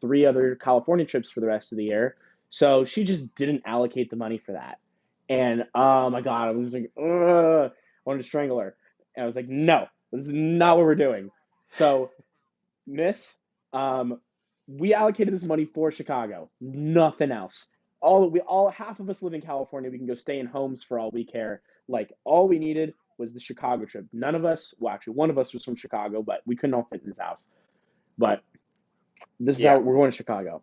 three other California trips for the rest of the year. So she just didn't allocate the money for that. And oh my God, I was like, ugh, I wanted to strangle her. And I was like, no, this is not what we're doing. So, Miss, um, we allocated this money for Chicago, nothing else. All half of us live in California. We can go stay in homes for all we care. Like, all we needed was the Chicago trip. None of us, well, actually, one of us was from Chicago, but we couldn't all fit in his house. But this is how Yeah. we're going to Chicago.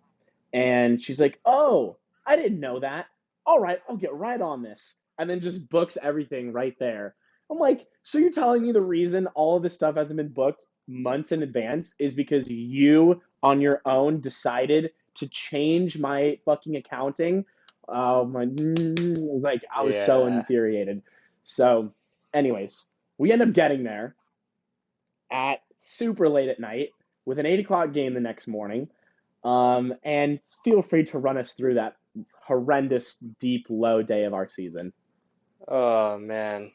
And she's like, oh, I didn't know that. All right, I'll get right on this. And then just books everything right there. I'm like, so you're telling me the reason all of this stuff hasn't been booked months in advance is because you on your own decided to change my fucking accounting? Oh my, like, I was so Yeah. infuriated. So, anyways, we end up getting there at super late at night with an 8 o'clock game the next morning. And feel free to run us through that horrendous, deep, low day of our season. Oh man.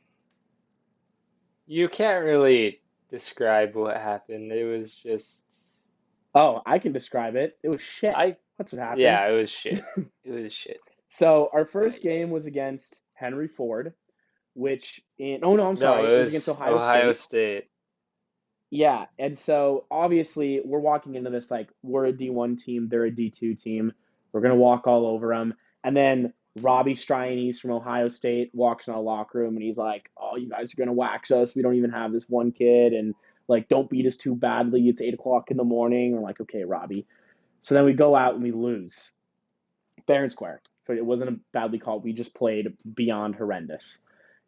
You can't really describe what happened. It was just Oh, I can describe it. It was shit. I That's what happened. yeah, it was shit. It was shit. So our first I game was against Henry Ford, which in oh no, I'm No, sorry, it it was against was Ohio Ohio State. State. Yeah, and so obviously we're walking into this like we're a D1 team, they're a D2 team. We're gonna walk all over them, and then Robbie Stryanese from Ohio State walks in our locker room and he's like, "Oh, you guys are gonna wax us. We don't even have this one kid." And Like, don't beat us too badly. It's 8 o'clock in the morning. We're like, okay, Robbie. So then we go out and we lose fair and square. But it wasn't a badly called. We just played beyond horrendous.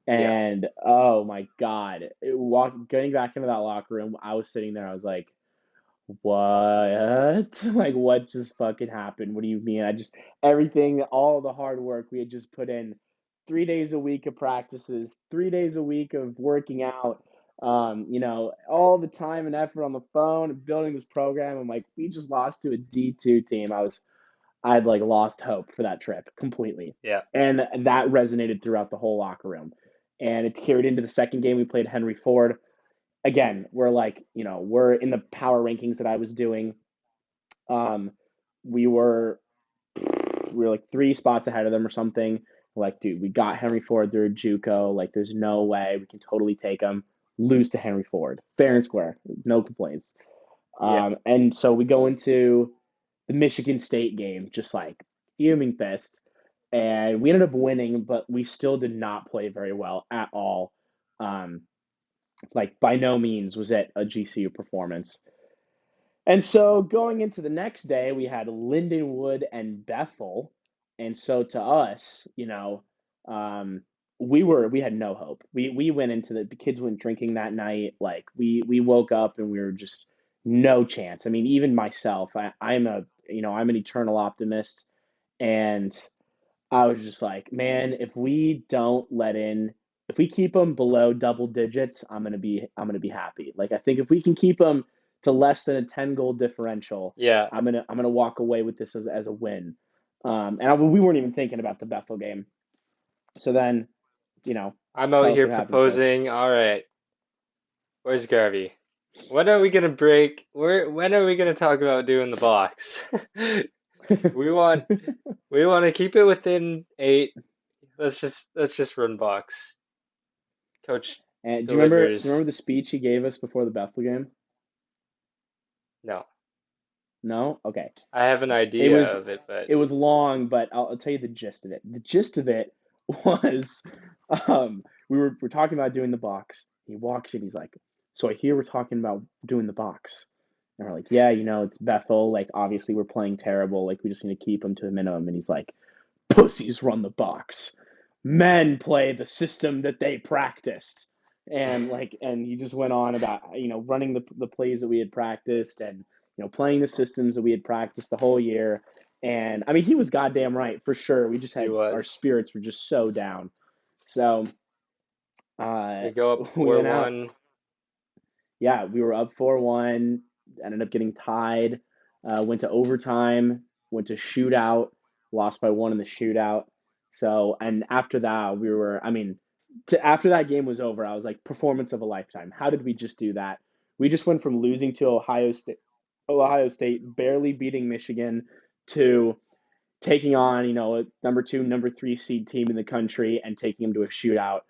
Yeah. And oh my God, getting back into that locker room, I was sitting there. I was like, what? Like, what just fucking happened? What do you mean? Everything, all the hard work we had just put in 3 days a week of practices, 3 days a week of working out, all the time and effort on the phone and building this program. I'm like, we just lost to a D2 team. I had like lost hope for that trip completely. Yeah. And that resonated throughout the whole locker room. And it's carried into the second game we played Henry Ford. Again, we're like, we're in the power rankings that I was doing. Um, we were we were like 3 spots ahead of them or something. Like, dude, we got Henry Ford through a JUCO. Like, there's no way we can totally take them. Lose to Henry Ford, fair and square, no complaints. Yeah. And so we go into the Michigan State game, just like fuming pissed. And we ended up winning, but we still did not play very well at all. Um, like, by no means was it a GCU performance. And so going into the next day, we had Lindenwood and Bethel. And so to us, um, we had no hope. We went into the kids went drinking that night. Like we woke up and we were just no chance. I mean, even myself, I'm an eternal optimist, and I was just like, man, if we keep them below double digits, I'm gonna be happy. Like I think if we can keep them to less than a 10 goal differential, Yeah. I'm gonna walk away with this as a win. We weren't even thinking about the Bethel game. So then, you know, I'm out tell us here what happened, Chris. proposing. All right. Where's Garvey? When are we gonna break? When are we gonna talk about doing the box? We want we want to keep it within 8. Let's just run box. Coach And do you remember delivers. the speech he gave us before the Bethel game? No, No? Okay. I have an It idea was of it, but it was long, but I'll tell you the gist of it. The gist of it was we're talking about doing the box. He walks in, he's like, so I hear we're talking about doing the box. And we're like, yeah, it's Bethel. Like, obviously we're playing terrible. Like, we just need to keep them to a minimum. And he's like, pussies run the box. Men play the system that they practiced. And he just went on about running the plays that we had practiced, and playing the systems that we had practiced the whole year. And I mean, he was goddamn right for sure. We just he had our was. spirits were just so down. So uh, We go up we four went out. one. Yeah, we were up 4-1. Ended up getting tied. Went to overtime. Went to shootout. Lost by one in the shootout. So, and after that, after that game was over, I was like, performance of a lifetime. How did we just do that? We just went from losing to Ohio State, barely beating Michigan, to taking on, a number 2, number 3 seed team in the country and taking them to a shootout.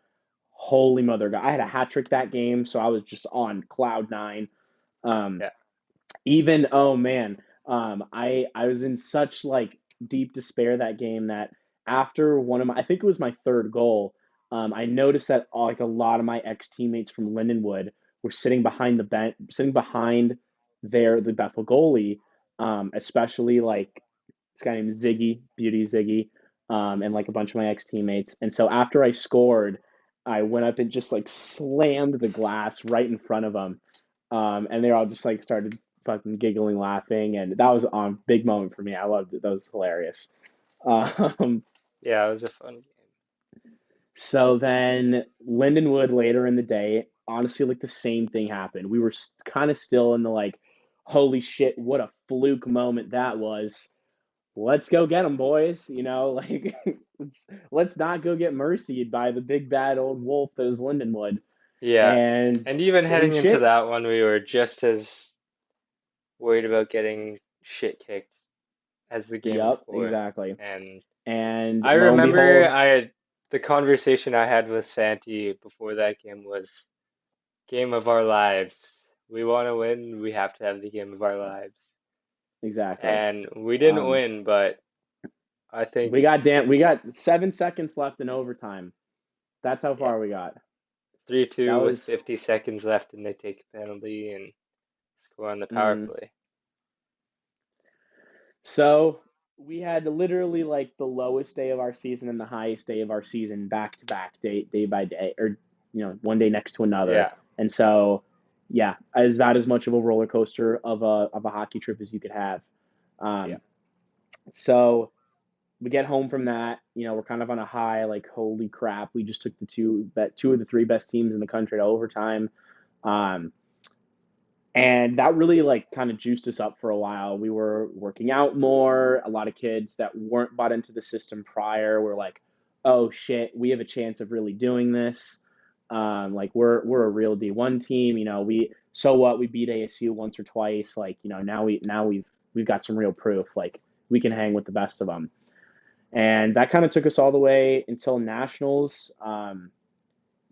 Holy mother God. I had a hat trick that game, so I was just on cloud nine. Um, Yeah. even oh man, I was in such like deep despair that game that after I think it was my third goal, I noticed that like a lot of my ex teammates from Lindenwood were sitting behind the bench, sitting behind the Bethel goalie, especially like this guy named Ziggy, Beauty Ziggy, and like a bunch of my ex teammates. And so after I scored, I went up and just like slammed the glass right in front of them, and they all just like started fucking giggling, laughing, and that was a big moment for me. I loved it. That was hilarious. Um, Yeah, it was a fun game. so then Lindenwood later in the day, honestly, like the same thing happened. We were kind of still in the like, holy shit, what a fluke moment that was. Let's go get them, boys. Like let's not go get mercied by the big bad old wolf that is Lindenwood. Yeah. And And even same heading into shit. that one, we were just as worried about getting shit kicked as the game Yep, before. exactly. And And I lo and remember behold, the conversation I had with Santi before that game was game of our lives. We want to win, we have to have the game of our lives. exactly. And we didn't Um, win, but I think we got 7 seconds left in overtime. That's how yeah, far we got. 3-2 That with was 50 seconds left, and they take a penalty and score on the power mm, play. so we had literally like the lowest day of our season and the highest day of our season back to back, day by day, or one day next to another. Yeah, And so, yeah, as about as much of a roller coaster of a hockey trip as you could have. yeah, Um, so we get home from that, we're kind of on a high, like holy crap, we just took the two of the three best teams in the country to overtime. Um, and that really like kind of juiced us up for a while. We were working out more. A lot of kids that weren't bought into the system prior were like, "Oh shit, we have a chance of really doing this." Like we're a real D1 team. We so what we beat ASU once or twice. Like now we've got some real proof. Like we can hang with the best of them. And that kind of took us all the way until nationals.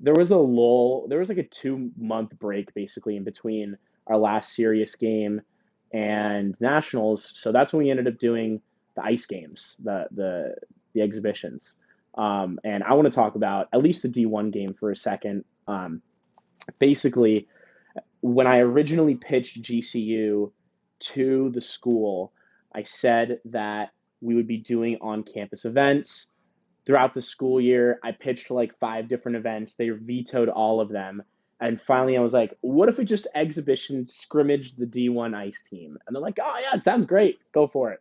There was a lull. There was like a 2 month break basically in between our last serious game and nationals. So that's when we ended up doing the ice games, the exhibitions. And I want to talk about at least the D1 game for a second. Basically, when I originally pitched GCU to the school, I said that we would be doing on campus events throughout the school year. I pitched like 5 different events. They vetoed all of them. And finally, I was like, what if we just exhibition scrimmage the D1 ice team? And they're like, oh, yeah, it sounds great. Go for it.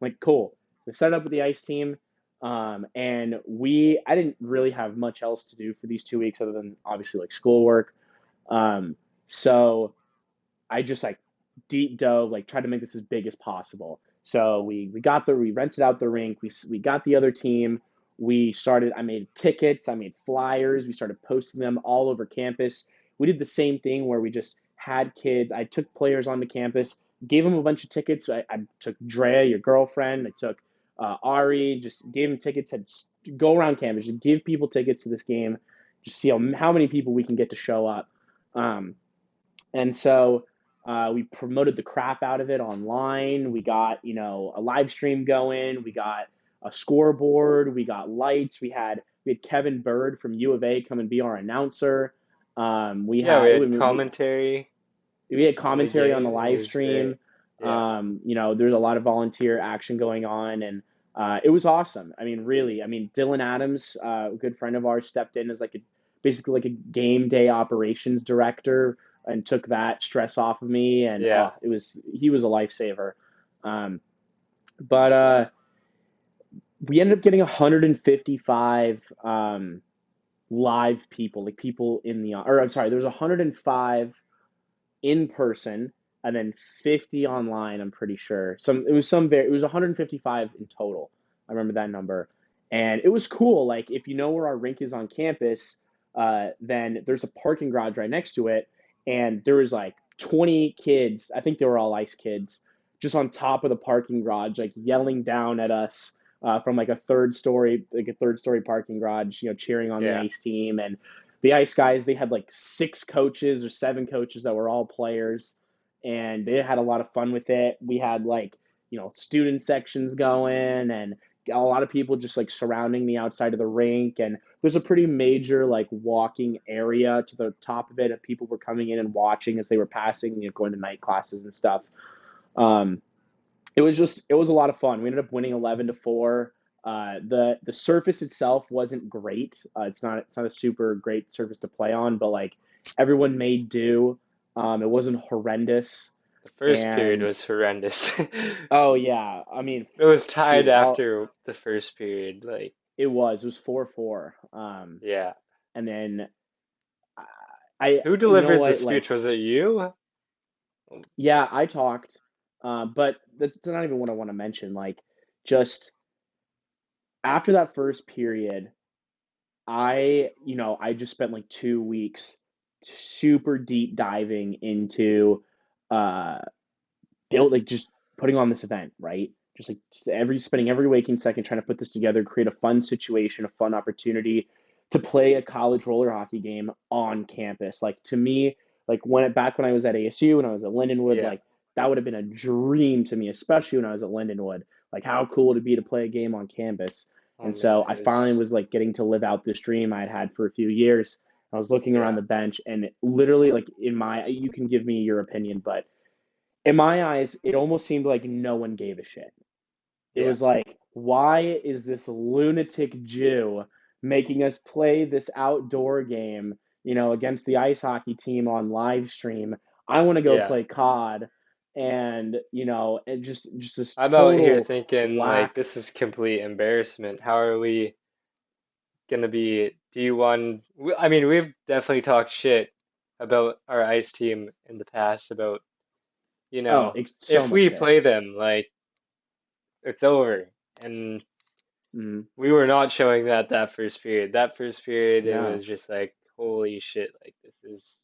I'm like, cool. We set up with the ice team. And I didn't really have much else to do for these 2 weeks other than obviously like schoolwork. Um, so I just like deep dove, like tried to make this as big as possible. So we rented out the rink. We got the other team. I made tickets, I made flyers. We started posting them all over campus. We did the same thing where we just had kids. I took players onto campus, gave them a bunch of tickets. I took Drea, your girlfriend. I took Ari, just gave them tickets. Said go around campus, just give people tickets to this game. Just see how many people we can get to show up. Um, and so we promoted the crap out of it online. We got, a live stream going. We got a scoreboard. We got lights. We had Kevin Bird from U of A come and be our announcer. yeah. We had commentary We had in the commentary on the game, and it live was great. stream. Yeah, There's a lot of volunteer action going on, and it was awesome. I mean, really. I mean, Dylan Adams, a good friend of ours, stepped in as basically like a game day operations director and took that stress off of me. And yeah. he was a lifesaver. Um, but we ended up getting 155 live people, like people in the, or I'm sorry, there was 105 in person and then 50 online. I'm pretty sure it was 155 in total. I remember that number, and it was cool. Like if you know where our rink is on campus, then there's a parking garage right next to it, and there was like 20 kids. I think they were all ice kids, just on top of the parking garage, like yelling down at us. From like a third story parking garage, cheering on the Yeah. ice team. And the ice guys, they had like 6 coaches or 7 coaches that were all players, and they had a lot of fun with it. We had like student sections going, and a lot of people just like surrounding the outside of the rink. And there's a pretty major like walking area to the top of it, and people were coming in and watching as they were passing, going to night classes and stuff. um, it was a lot of fun. We ended up winning 11-4. The surface itself wasn't great. It's not a super great surface to play on, but like everyone made do. It wasn't horrendous. The first period And was horrendous. oh yeah, I mean, It was tied shoot, after the first period. Like, it was 4-4. yeah. And then I Who you know delivered the what, like speech? Was it you? yeah, I talked, but that's not even what I want to mention. Like just after that first period, I just spent like 2 weeks super deep diving into uh build like just putting on this event, right? Just like spending every waking second trying to put this together, create a fun situation, a fun opportunity to play a college roller hockey game on campus. Like to me, like back when I was at ASU, when I was at Lindenwood, Yeah. like that would have been a dream to me, especially when I was at Lindenwood. Like how cool would it be to play a game on campus? Oh And man, so it I finally was. was like getting to live out this dream I had had for a few years. I was looking around Yeah. the bench, and literally, like you can give me your opinion, but in my eyes, it almost seemed like no one gave a shit. It Yeah. was like, why is this lunatic Jew making us play this outdoor game, against the ice hockey team on live stream? I want to go Yeah. play COD, and and just this I'm out here total thinking like lack. this is complete embarrassment. How are we gonna be D1? I mean, we've definitely talked shit about our ice team in the past about, Oh, it's so if much we shit. play them, like it's over. And Mm, we were not showing that first period. That first period, it no. was just like, holy shit, like this is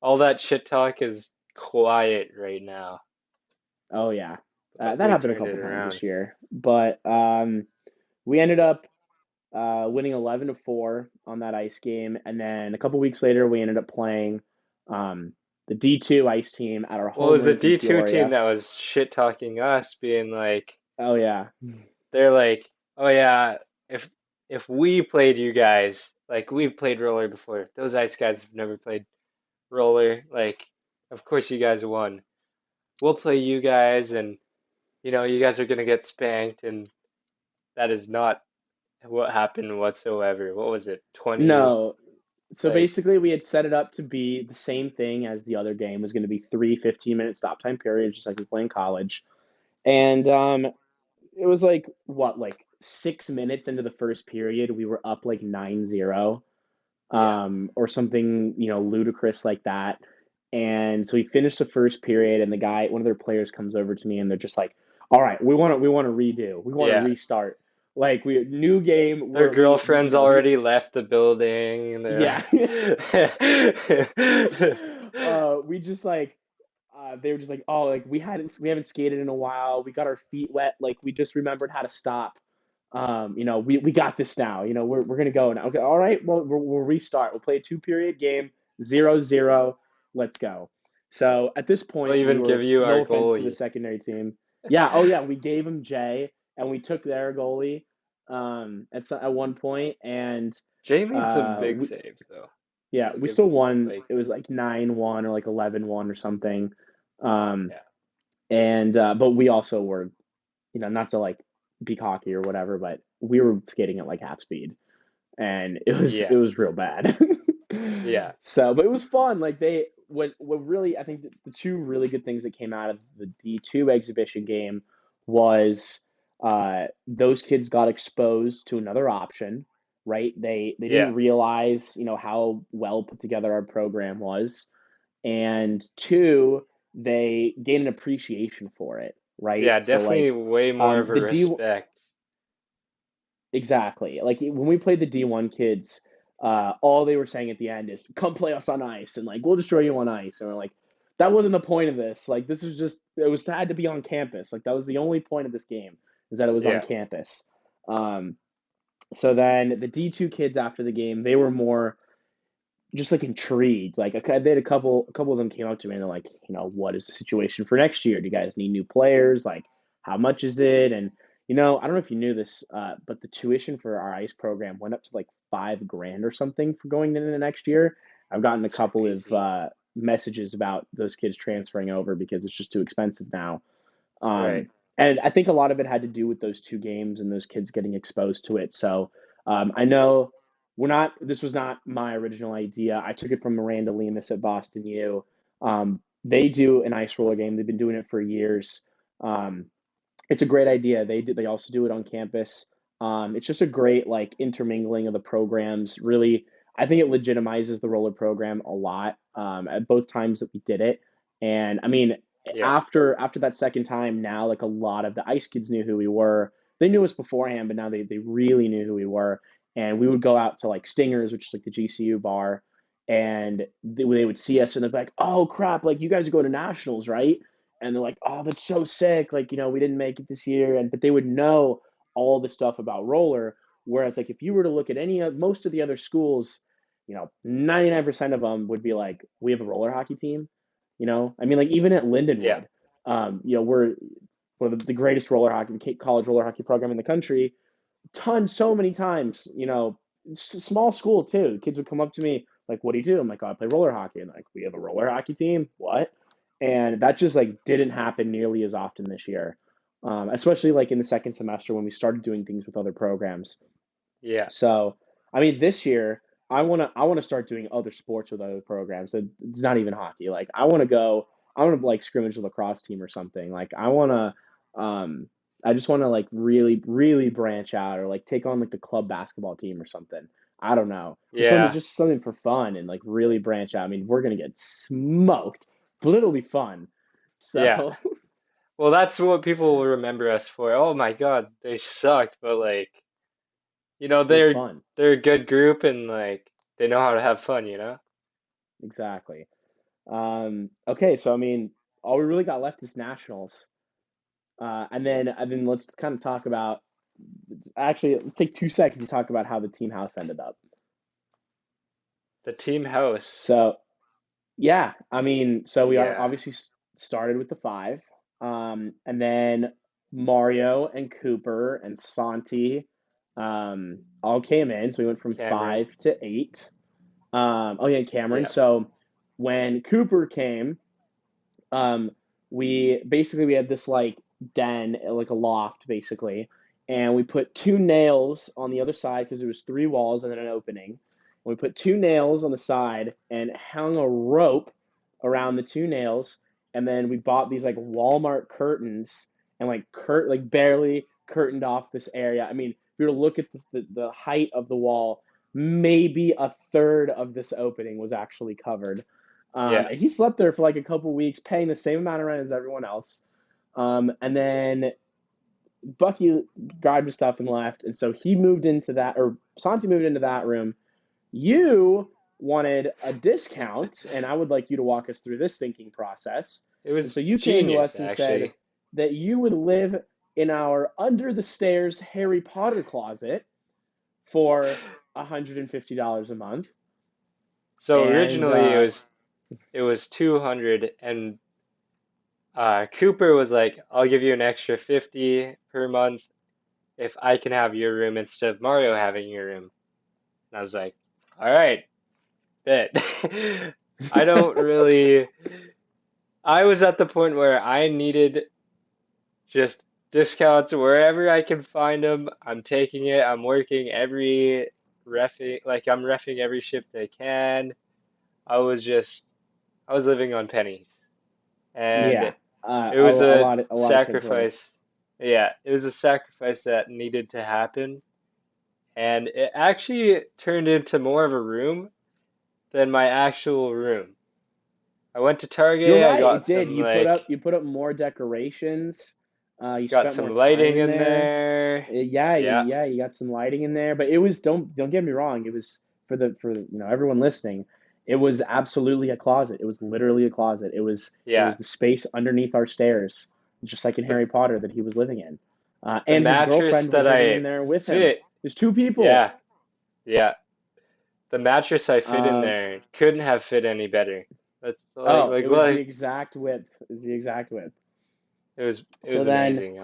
all that shit talk is quiet right now. Oh yeah, But that we happened a turned couple it times this around. year, but we ended up winning 11-4 on that ice game, and then a couple weeks later, we ended up playing um, the D2 ice team at our Well, it home was the rink in D2 team Peoria. that was shit talking us, being like, Oh yeah, they're like, oh yeah, if if we played you guys, like we've played roller before. Those ice guys have never played roller. Like, of course you guys won. We'll play you guys, and you guys are gonna get spanked, and that is not what happened whatsoever. What was it? 20, no. So like, basically, we had set it up to be the same thing as the other game. It was going to be three 15-minute stop time periods, just like we play in college. And it was like what, like 6 minutes into the first period, we were up like 9-0, yeah. or something, ludicrous like that. And so we finished the first period, and one of their players comes over to me, and they're just like, "All right, we want to redo, we want to Yeah. restart. Like we new game, Their we girlfriends already left the building, and they're yeah." like, We just like they were just like, oh, like we haven't skated in a while. We got our feet wet. Like we just remembered how to stop. We got this now. We're gonna go now. Okay, all right. Well, we'll restart. We'll play a 2-period game, 0-0. Let's go. So at this they'll point, we even give were, you our no offense to the goalie. secondary team. Yeah. Oh yeah. We gave them Jay, and we took their goalie at one point, and Jay made some uh, big we saves, though. yeah, I'll we give, still won. like, It was like 9-1 or like 11-1 or something. Um, yeah. and but we also were, not to like be cocky or whatever, but we were skating at like half speed, and it Yeah. was real bad. Yeah. So, but it was fun. Like what really, I think the two really good things that came out of the D2 exhibition game was those kids got exposed to another option, right? They Yeah. didn't realize, how well put together our program was, and two, they gained an appreciation for it, right? Yeah, So definitely like way more of a the D respect. exactly. Like when we played the D1 kids, all they were saying at the end is come play us on ice, and like we'll destroy you on ice. And we're like, that wasn't the point of this. Like this was just, it was sad to be on campus. Like that was the only point of this game, is that it was on Yeah. campus. Um, so then the D2 kids after the game, they were more just like intrigued. Like they had a couple of them came up to me and they're like, what is the situation for next year? Do you guys need new players? Like, how much is it? And I don't know if you knew this, but the tuition for our ice program went up to like 5 grand or something for going into the next year. I've gotten a That's couple of crazy. messages about those kids transferring over because it's just too expensive now. Right. Um, and I think a lot of it had to do with those two games and those kids getting exposed to it. So I know this was not my original idea. I took it from Miranda Lemus at Boston U. They do an ice roller game. They've been doing it for years. Um, it's a great idea. They also do it on campus. It's just a great like intermingling of the programs. Really, I think it legitimizes the roller program a lot at both times that we did it. And I mean, Yeah. after that second time, now like a lot of the ice kids knew who we were. They knew us beforehand, but now they really knew who we were. And we would go out to like Stingers, which is like the GCU bar, and they would see us and they'd be like, "Oh crap! Like you guys go to nationals, right?" And they're like, "Oh, that's so sick! Like, we didn't make it this year." And but they would know all the stuff about roller. Whereas, like, if you were to look at most of the other schools, 99% of them would be like, "We have a roller hockey team." I mean, like even at Yeah. Lindenwood, we're one of the greatest college roller hockey program in the country. So many times, small school too. Kids would come up to me. Like, what do you do? I'm like, oh, I play roller hockey. And like, we have a roller hockey team? What? And that just like didn't happen nearly as often this year. Especially like in the second semester when we started doing things with other programs. Yeah. So, I mean, this year I wanna start doing other sports with other programs. It's not even hockey. Like I wanna like scrimmage a lacrosse team or something. Like um I just wanna like really branch out or like take on like the club basketball team or something. I don't know. Yeah. Just something for fun and like really branch out. I mean, we're gonna get smoked, but it'll be fun. Yeah. So Well, that's what people will remember us for. Oh my God, they sucked, but like, it was fun. they're a good group and like they know how to have fun, you know? Exactly. Okay, so I mean, all we really got left is nationals. And then let's kind of talk about actually let's take 2 seconds to talk about how the team house ended up. The team house. So yeah, I mean, so we are Yeah. obviously started with the five, and then Mario and Cooper and Santi all came in. So we went from Cameron. 5 to 8. Oh yeah, Cameron. Yeah. So when Cooper came, um, we had this like den, like a loft basically, and we put two nails on the other side because there was three walls and then an opening. And we put two nails on the side and hung a rope around the two nails, and then we bought these like Walmart curtains and like barely curtained off this area. I mean, if you were to look at the height of the wall, maybe a third of this opening was actually covered. Yeah. And he slept there for like a couple weeks, paying the same amount of rent as everyone else. And then Bucky grabbed his stuff and left. And so he moved into that, or Santi moved into that room. You wanted a discount, and I would like you to walk us through this thinking process. It And was so you came to genius, us and said actually. that you would live in our under the stairs Harry Potter closet for $150 a month. So And originally it was 200 and Cooper was like, I'll give you an extra 50 per month if I can have your room instead of Mario having your room. And I was like, all right, bet. I don't really, I was at the point where I needed just discounts wherever I can find them. I'm taking it. I'm working every like I'm refing every shift I can. I was just, I was living on pennies. And yeah, it was a a lot of kids were. sacrifice. Yeah, it was a sacrifice that needed to happen. And it actually turned into more of a room than my actual room. I went to You're Target, I right. It did. like You put up more decorations. You got spent more some time lighting in in there. there. Yeah, Yeah, you got some lighting in there. But it was don't get me wrong. It was for everyone listening. It was absolutely a closet. It was literally a closet. It yeah. was the space underneath our stairs, just like in The Harry Potter that he was living in. the And his mattress girlfriend that was living I in there with him. fit, There's two people. yeah, yeah. The mattress I fit in Um, there couldn't have fit any better. That's oh, it was the like exact width. It was the exact width. it So was then amazing.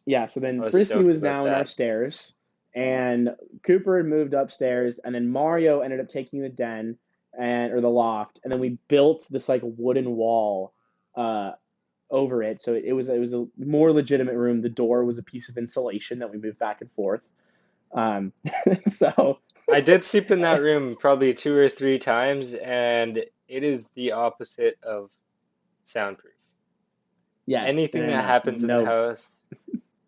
Yeah, so I then was Frisky stoked was about now in our that. stairs, and Cooper had moved upstairs, and then Mario ended up taking the den or the loft, and then we built this like wooden wall uh, over it. So it was a more legitimate room. The door was a piece of insulation that we moved back and forth. Um, so I did sleep in that room probably two or three times, and it is the opposite of soundproof. yeah, Anything that no, happens in the no, house,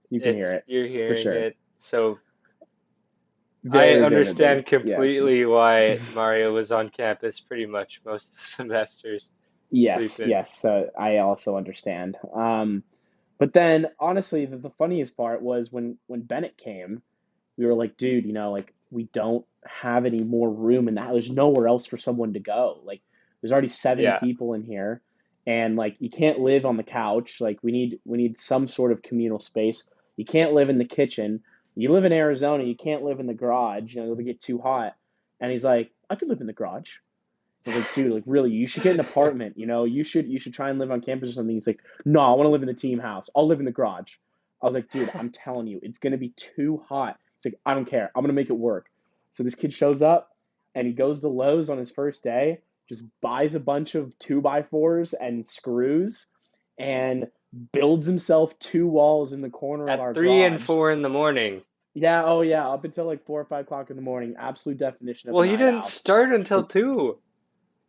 you can hear it you're for hearing sure. it. So I Very vividly. understand Yeah. completely why Mario was on campus pretty much most of the semesters Yes, sleeping. yes. I also understand. But then, honestly, the funniest part was when Bennett came, we were like, dude, like we don't have any more room, and there's nowhere else for someone to go. Like, there's already seven Yeah, people in here, and like you can't live on the couch. Like, we need some sort of communal space. You can't live in the kitchen. You live in Arizona, you can't live in the garage. It'll get too hot. And he's like, I could live in the garage. I was like, dude, like really, you should get an apartment. You should try and live on campus or something. He's like, no, I want to live in the team house. I'll live in the garage. I was like, dude, I'm telling you, it's gonna be too hot. He's like, I don't care. I'm gonna make it work. So this kid shows up, and he goes to Lowe's on his first day, just buys a bunch of 2x4s and screws, and builds himself two walls in the corner of At our 3 and garage. 4 in the morning. Yeah, oh yeah, up until like 4 or 5 o'clock in the morning. Absolute definition of a Well, he night didn't owl. start until It, 2.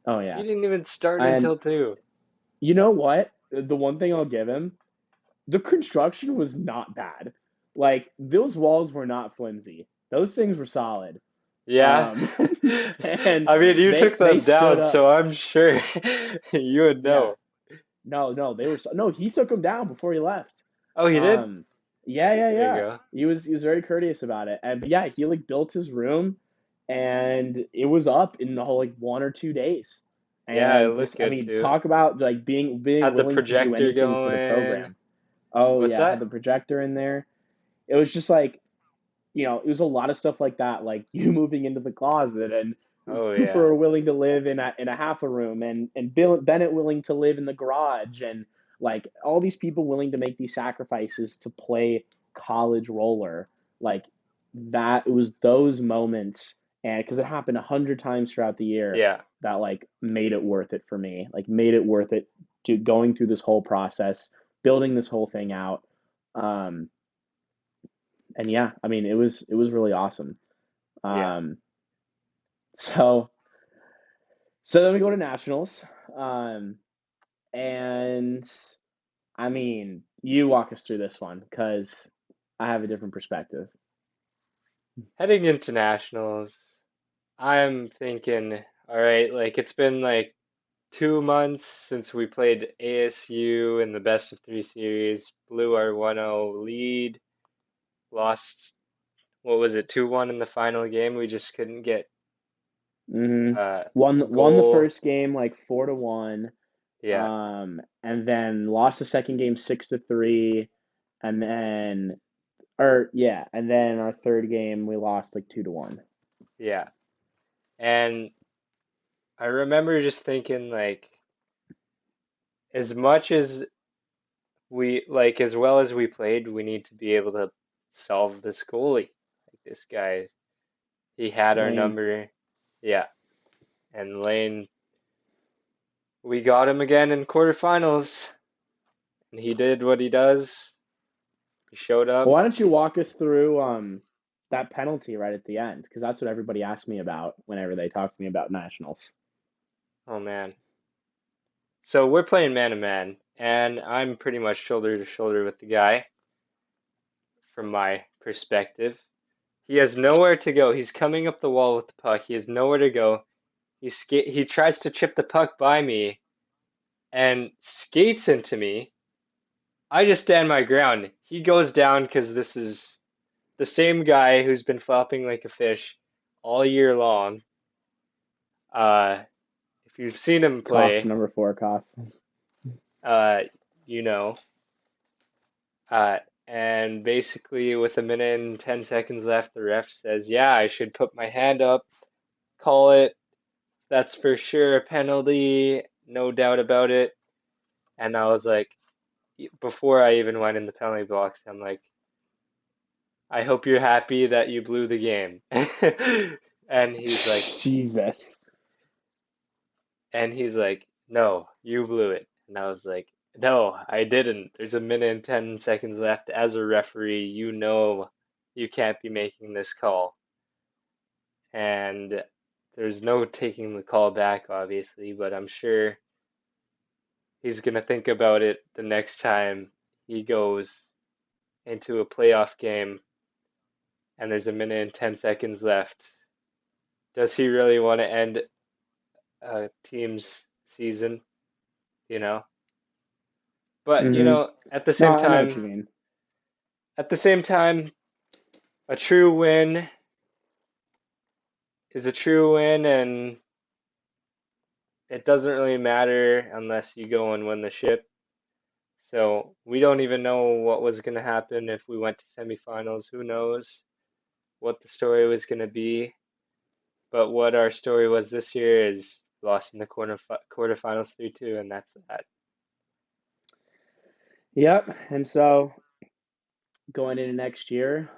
oh He yeah, didn't even start and until 2. you know what? The one thing I'll give him, the construction was not bad. Like those walls were not flimsy. Those things were solid. Yeah. Um, and I mean, you they took they them stood down, up. so I'm sure you would Yeah, know. no, they were no. He took them down before he left. Oh, he did? Um, yeah, yeah, There you yeah. go. He was very courteous about it, and but yeah, he like built his room, and it was up in the whole like 1 or 2 days. Yeah, it And looked this, I good mean, too. talk about like being Had the willing to do projector anything for the going. program. Oh What's yeah, had that? the projector in there. It was just like it was a lot of stuff like that, like you moving into the closet and Oh yeah. Cooper willing to live in a half a room and Bill Bennett willing to live in the garage and like all these people willing to make these sacrifices to play college roller. Like that it was those moments and because it happened 100 times throughout the year Yeah. that like made it worth it for me. Like made it worth it to going through this whole process, building this whole thing out. Um, and yeah, I mean it was really awesome. Yeah. Um, so so then we go to nationals, um, and I mean you walk us through this one because I have a different perspective. Heading into nationals, I'm thinking, all right, like it's been like 2 months since we played ASU in the best of 3 series, blew our 1-0 lead, lost, what was it, 2-1 in the final game. We just couldn't get hmm uh, Won a won the goal. first game like 4-1, Yeah, and then lost the second game 6-3, and then or yeah, and then our third game we lost like 2-1. yeah. And I remember just thinking, like, as much as as well as we played, we need to be able to solve this goalie. Like, this guy, he had our Lane. number. Yeah. And Lane, we got him again in quarterfinals, and he did what he does. He showed Well, up. why don't you walk us through that penalty right at the end? Because that's what everybody asks me about whenever they talk to me about nationals. Oh man. So we're playing man to man, and I'm pretty much shoulder to shoulder with the guy from my perspective. He has nowhere to go. He's coming up the wall with the puck. He has nowhere to go. He tries to chip the puck by me and skates into me. I just stand my ground. He goes down because this is the same guy who's been flopping like a fish all year long. Uh, if you've seen him Cough play, number 4 cough. uh, you know. Uh, and basically, with a minute and 10 seconds left, the ref says, "Yeah, I should put my hand up, call it. That's for sure a penalty, no doubt about it." And I was like, before I even went in the penalty box, I'm like, I hope you're happy that you blew the game. And Jesus. he's like, no, you blew it. And I was like, no, I didn't. There's a minute and 10 seconds left. As a referee, you know you can't be making this call. And there's no taking the call back, obviously, but I'm sure he's gonna think about it the next time he goes into a playoff game and there's a minute and 10 seconds left. Does he really want to end a team's season, you know? But, Mm-hmm. No, I know what you mean. at the same time, a true win is a true win, and it doesn't really matter unless you go and win the ship. So we don't even know what was going to happen if we went to semifinals. Who knows what the story was going to be? But what our story was this year is lost in the quarterfinals 3-2, and that's that. Yep. And so going into next year,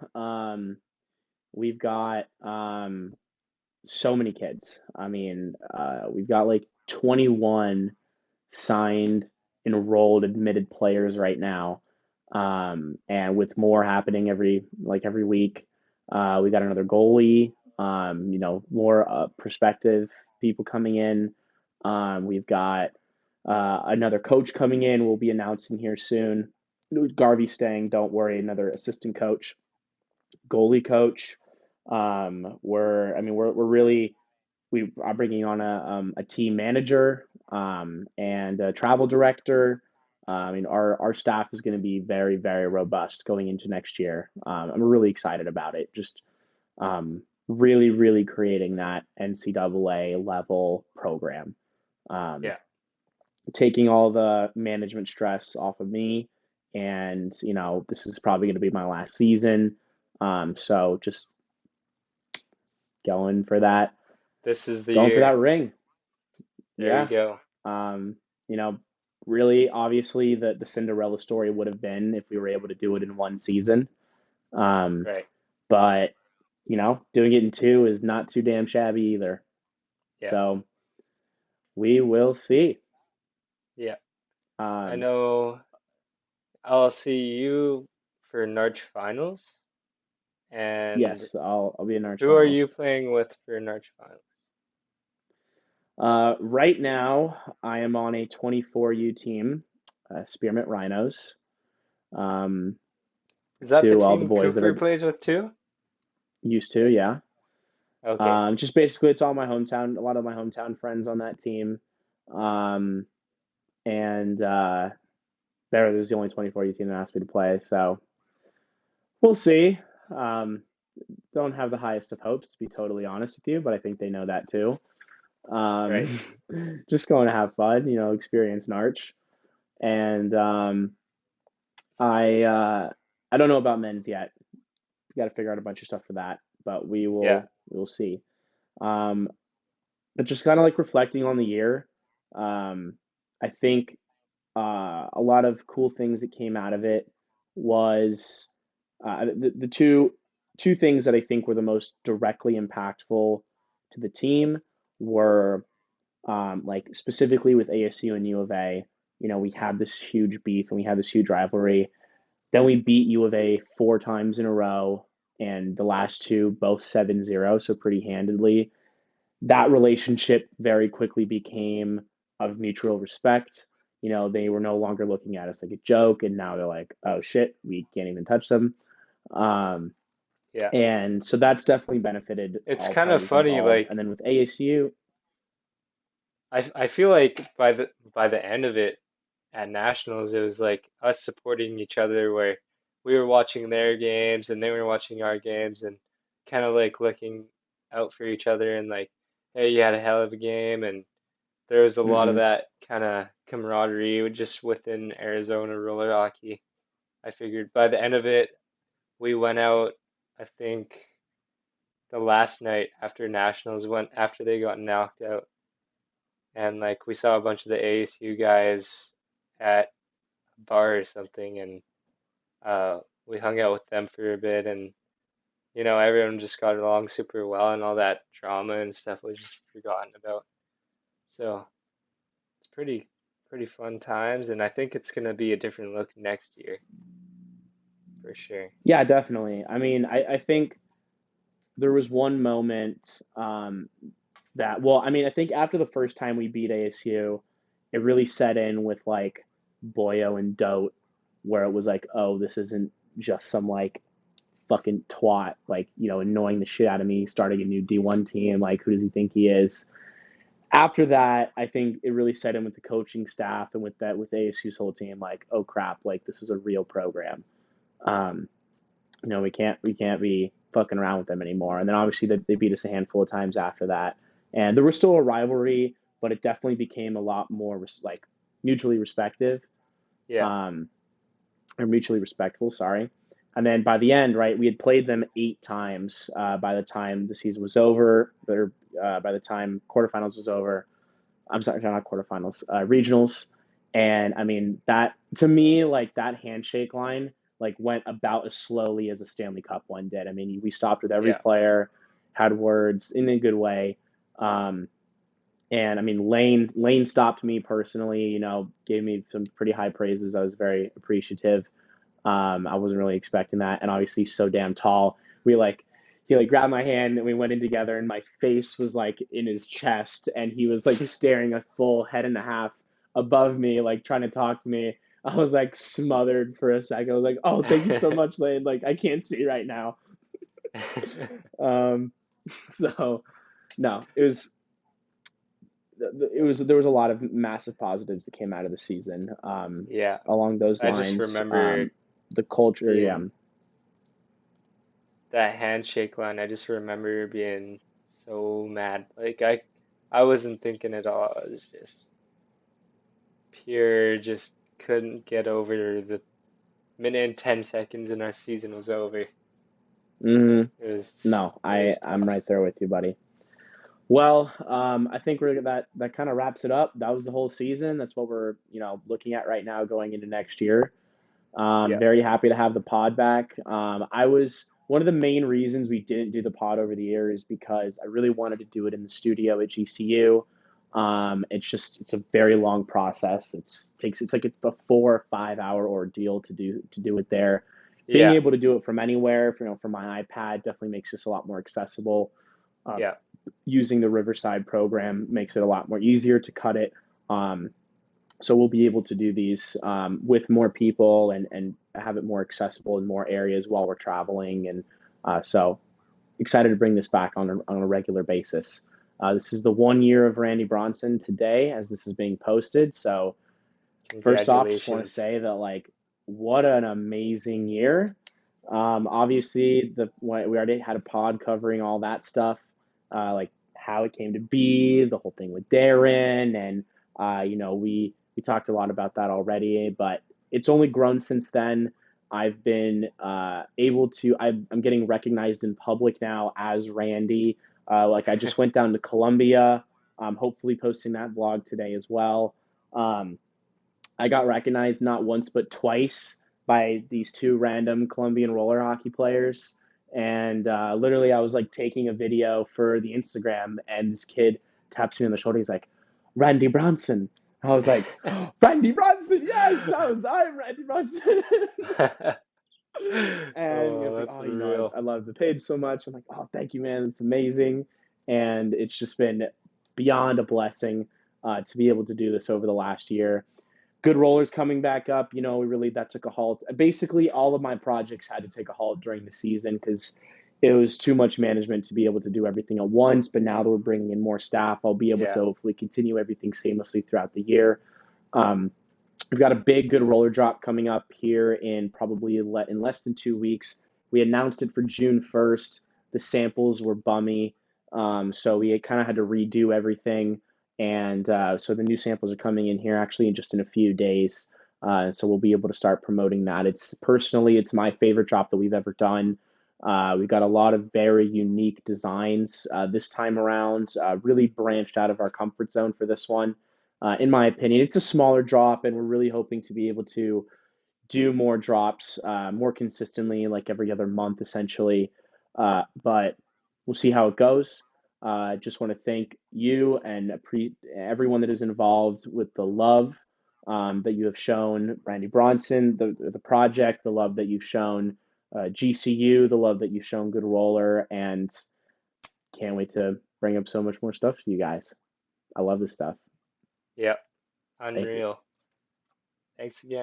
we've got so many kids. I mean, we've got like 21 signed, enrolled, admitted players right now, and with more happening every week. We got another goalie. More prospective people coming in. We've got another coach coming in. We'll be announcing here soon. Garvey staying. Don't worry. Another assistant coach, goalie coach. We're really we are bringing on a team manager and a travel director. Our staff is going to be very, very robust going into next year. I'm really excited about it. Just really, really creating that NCAA level program. Um, Yeah. Taking all the management stress off of me. And, this is probably going to be my last season. So just going for that, This is the going for year. that ring. There you Yeah. go. Um, you know, Really, obviously, the Cinderella story would have been if we were able to do it in one season. Um, Right. but doing it in two is not too damn shabby either. Yeah. So we will see. Yeah. I Um, know I'll see you for Narch finals. And yes, I'll be in Arch who are you Finals. playing with for Narch finals? Right now, I am on a 24U team, Spearmint Rhinos. Um, Is that the to all the team boys that Cooper are plays with too? used to, yeah. Okay. Just basically, it's all my hometown, a lot of my hometown friends on that team. Um, and there's the only 24U team that asked me to play. So we'll see. Um, don't have the highest of hopes, to be totally honest with you, but I think they know that too. Right. Um, just going to have fun, experience Narch. And I don't know about men's yet. We got to figure out a bunch of stuff for that, but Yeah. we'll see. Um, but just kind of like reflecting on the year, um, I think a lot of cool things that came out of it was the two things that I think were the most directly impactful to the team were like specifically with ASU and U of A. We had this huge beef and we had this huge rivalry. Then we beat U of A four times in a row, and the last two both 7-0, so pretty handedly. That relationship very quickly became of mutual respect. They were no longer looking at us like a joke, and now they're like, oh shit, we can't even touch them. Um, Yeah. and so that's definitely benefited It's all kind of parties funny, involved. like And then with ASU, I feel like by the end of it at nationals, it was like us supporting each other where we were watching their games and they were watching our games and kind of like looking out for each other and like, hey, you had a hell of a game, and there was a lot of mhm, that kind of camaraderie just within Arizona roller hockey. I figured by the end of it, we went out, I think the last night after nationals went after they got knocked out, and like we saw a bunch of the ASU guys at a bar or something, and we hung out with them for a bit, and everyone just got along super well, and all that drama and stuff was just forgotten about. So it's pretty fun times, and I think it's gonna be a different look next year for sure. yeah, definitely. I mean, I think there was one moment I think after the first time we beat ASU, it really set in with like Boyo and Dote, where it was like, oh, this isn't just some like fucking twat, like, annoying the shit out of me, starting a new D1 team. Like, who does he think he is? After that, I think it really set in with the coaching staff and with ASU's whole team, like, oh crap, like this is a real program. Um, we can't be fucking around with them anymore. And then obviously they beat us a handful of times after that, and there was still a rivalry, but it definitely became a lot more like mutually respective, Yeah, um, or mutually respectful. Sorry. And then by the end, right, we had played them 8 times by the time the season was over. By the time quarterfinals was over, I'm sorry, not quarterfinals, regionals. And I mean, that to me, like that handshake line, like went about as slowly as a Stanley Cup one did. I mean, we stopped with every yeah, player. had words in a good way. Um, and I mean, Lane stopped me personally, gave me some pretty high praises. I was very appreciative. I wasn't really expecting that, and obviously so damn tall. We like he like grabbed my hand and we went in together, and my face was like in his chest, and he was like staring a full head and a half above me, like trying to talk to me. I was like smothered for a second. I was like, "Oh, thank you so much, Lane. Like I can't see right now." Um, so no, there was a lot of massive positives that came out of the season. Yeah, Along those I just lines, remember the culture, yeah. being that handshake line. I just remember being so mad. Like I wasn't thinking at all. I was just pure, just couldn't get over the minute and 10 seconds and our season was over. hmm No, It was I'm tough. right there with you, buddy. Well, I think that kind of wraps it up. That was the whole season. That's what we're looking at right now going into next year. Yeah, Very happy to have the pod back. I was one of the main reasons we didn't do the pod over the year is because I really wanted to do it in the studio at GCU. It's a very long process. It's like a 4 or 5 hour ordeal to do it there. Being yeah, able to do it from anywhere, from my iPad, definitely makes this a lot more accessible. Uh, yeah, Using the Riverside program makes it a lot more easier to cut it. Um, so we'll be able to do these with more people and have it more accessible in more areas while we're traveling. And so excited to bring this back on a regular basis. This is the 1 year of Randy Bronson today as this is being posted. So first off, just want to congratulations. say that like what an amazing year. Obviously, we already had a pod covering all that stuff, like how it came to be, the whole thing with Darren, and we talked a lot about that already. But it's only grown since then. I've been able to. I'm getting recognized in public now as Randy. Like I just went down to Colombia. Hopefully posting that vlog today as well. Um, I got recognized not once but twice by these two random Colombian roller hockey players. And literally, I was like taking a video for the Instagram, and this kid taps me on the shoulder. He's like, "Randy Bronson." I was like, oh, "Randy Bronson, yes, I'm Randy Bronson." And he Oh, was like, that's "Oh, real. I love the page so much." I'm like, "Oh, thank you, man. It's amazing." And it's just been beyond a blessing to be able to do this over the last year. Good rollers coming back up. We really that took a halt. Basically, all of my projects had to take a halt during the season because it was too much management to be able to do everything at once. But now that we're bringing in more staff, I'll be able to Yeah, hopefully continue everything seamlessly throughout the year. Um, we've got a big, good roller drop coming up here in probably in less than 2 weeks. We announced it for June 1st. The samples were bummy, so we kind of had to redo everything. And so the new samples are coming in here actually in a few days. So we'll be able to start promoting that. It's my favorite drop that we've ever done. We've got a lot of very unique designs this time around. Really branched out of our comfort zone for this one. In my opinion, it's a smaller drop, and we're really hoping to be able to do more drops more consistently, like every other month, essentially. But we'll see how it goes. Just want to thank you and everyone that is involved with the love that you have shown Randy Bronson, the project, the love that you've shown GCU, the love that you've shown Good Roller, and can't wait to bring up so much more stuff to you guys. I love this stuff. yeah, Thank you. unreal. Thanks again.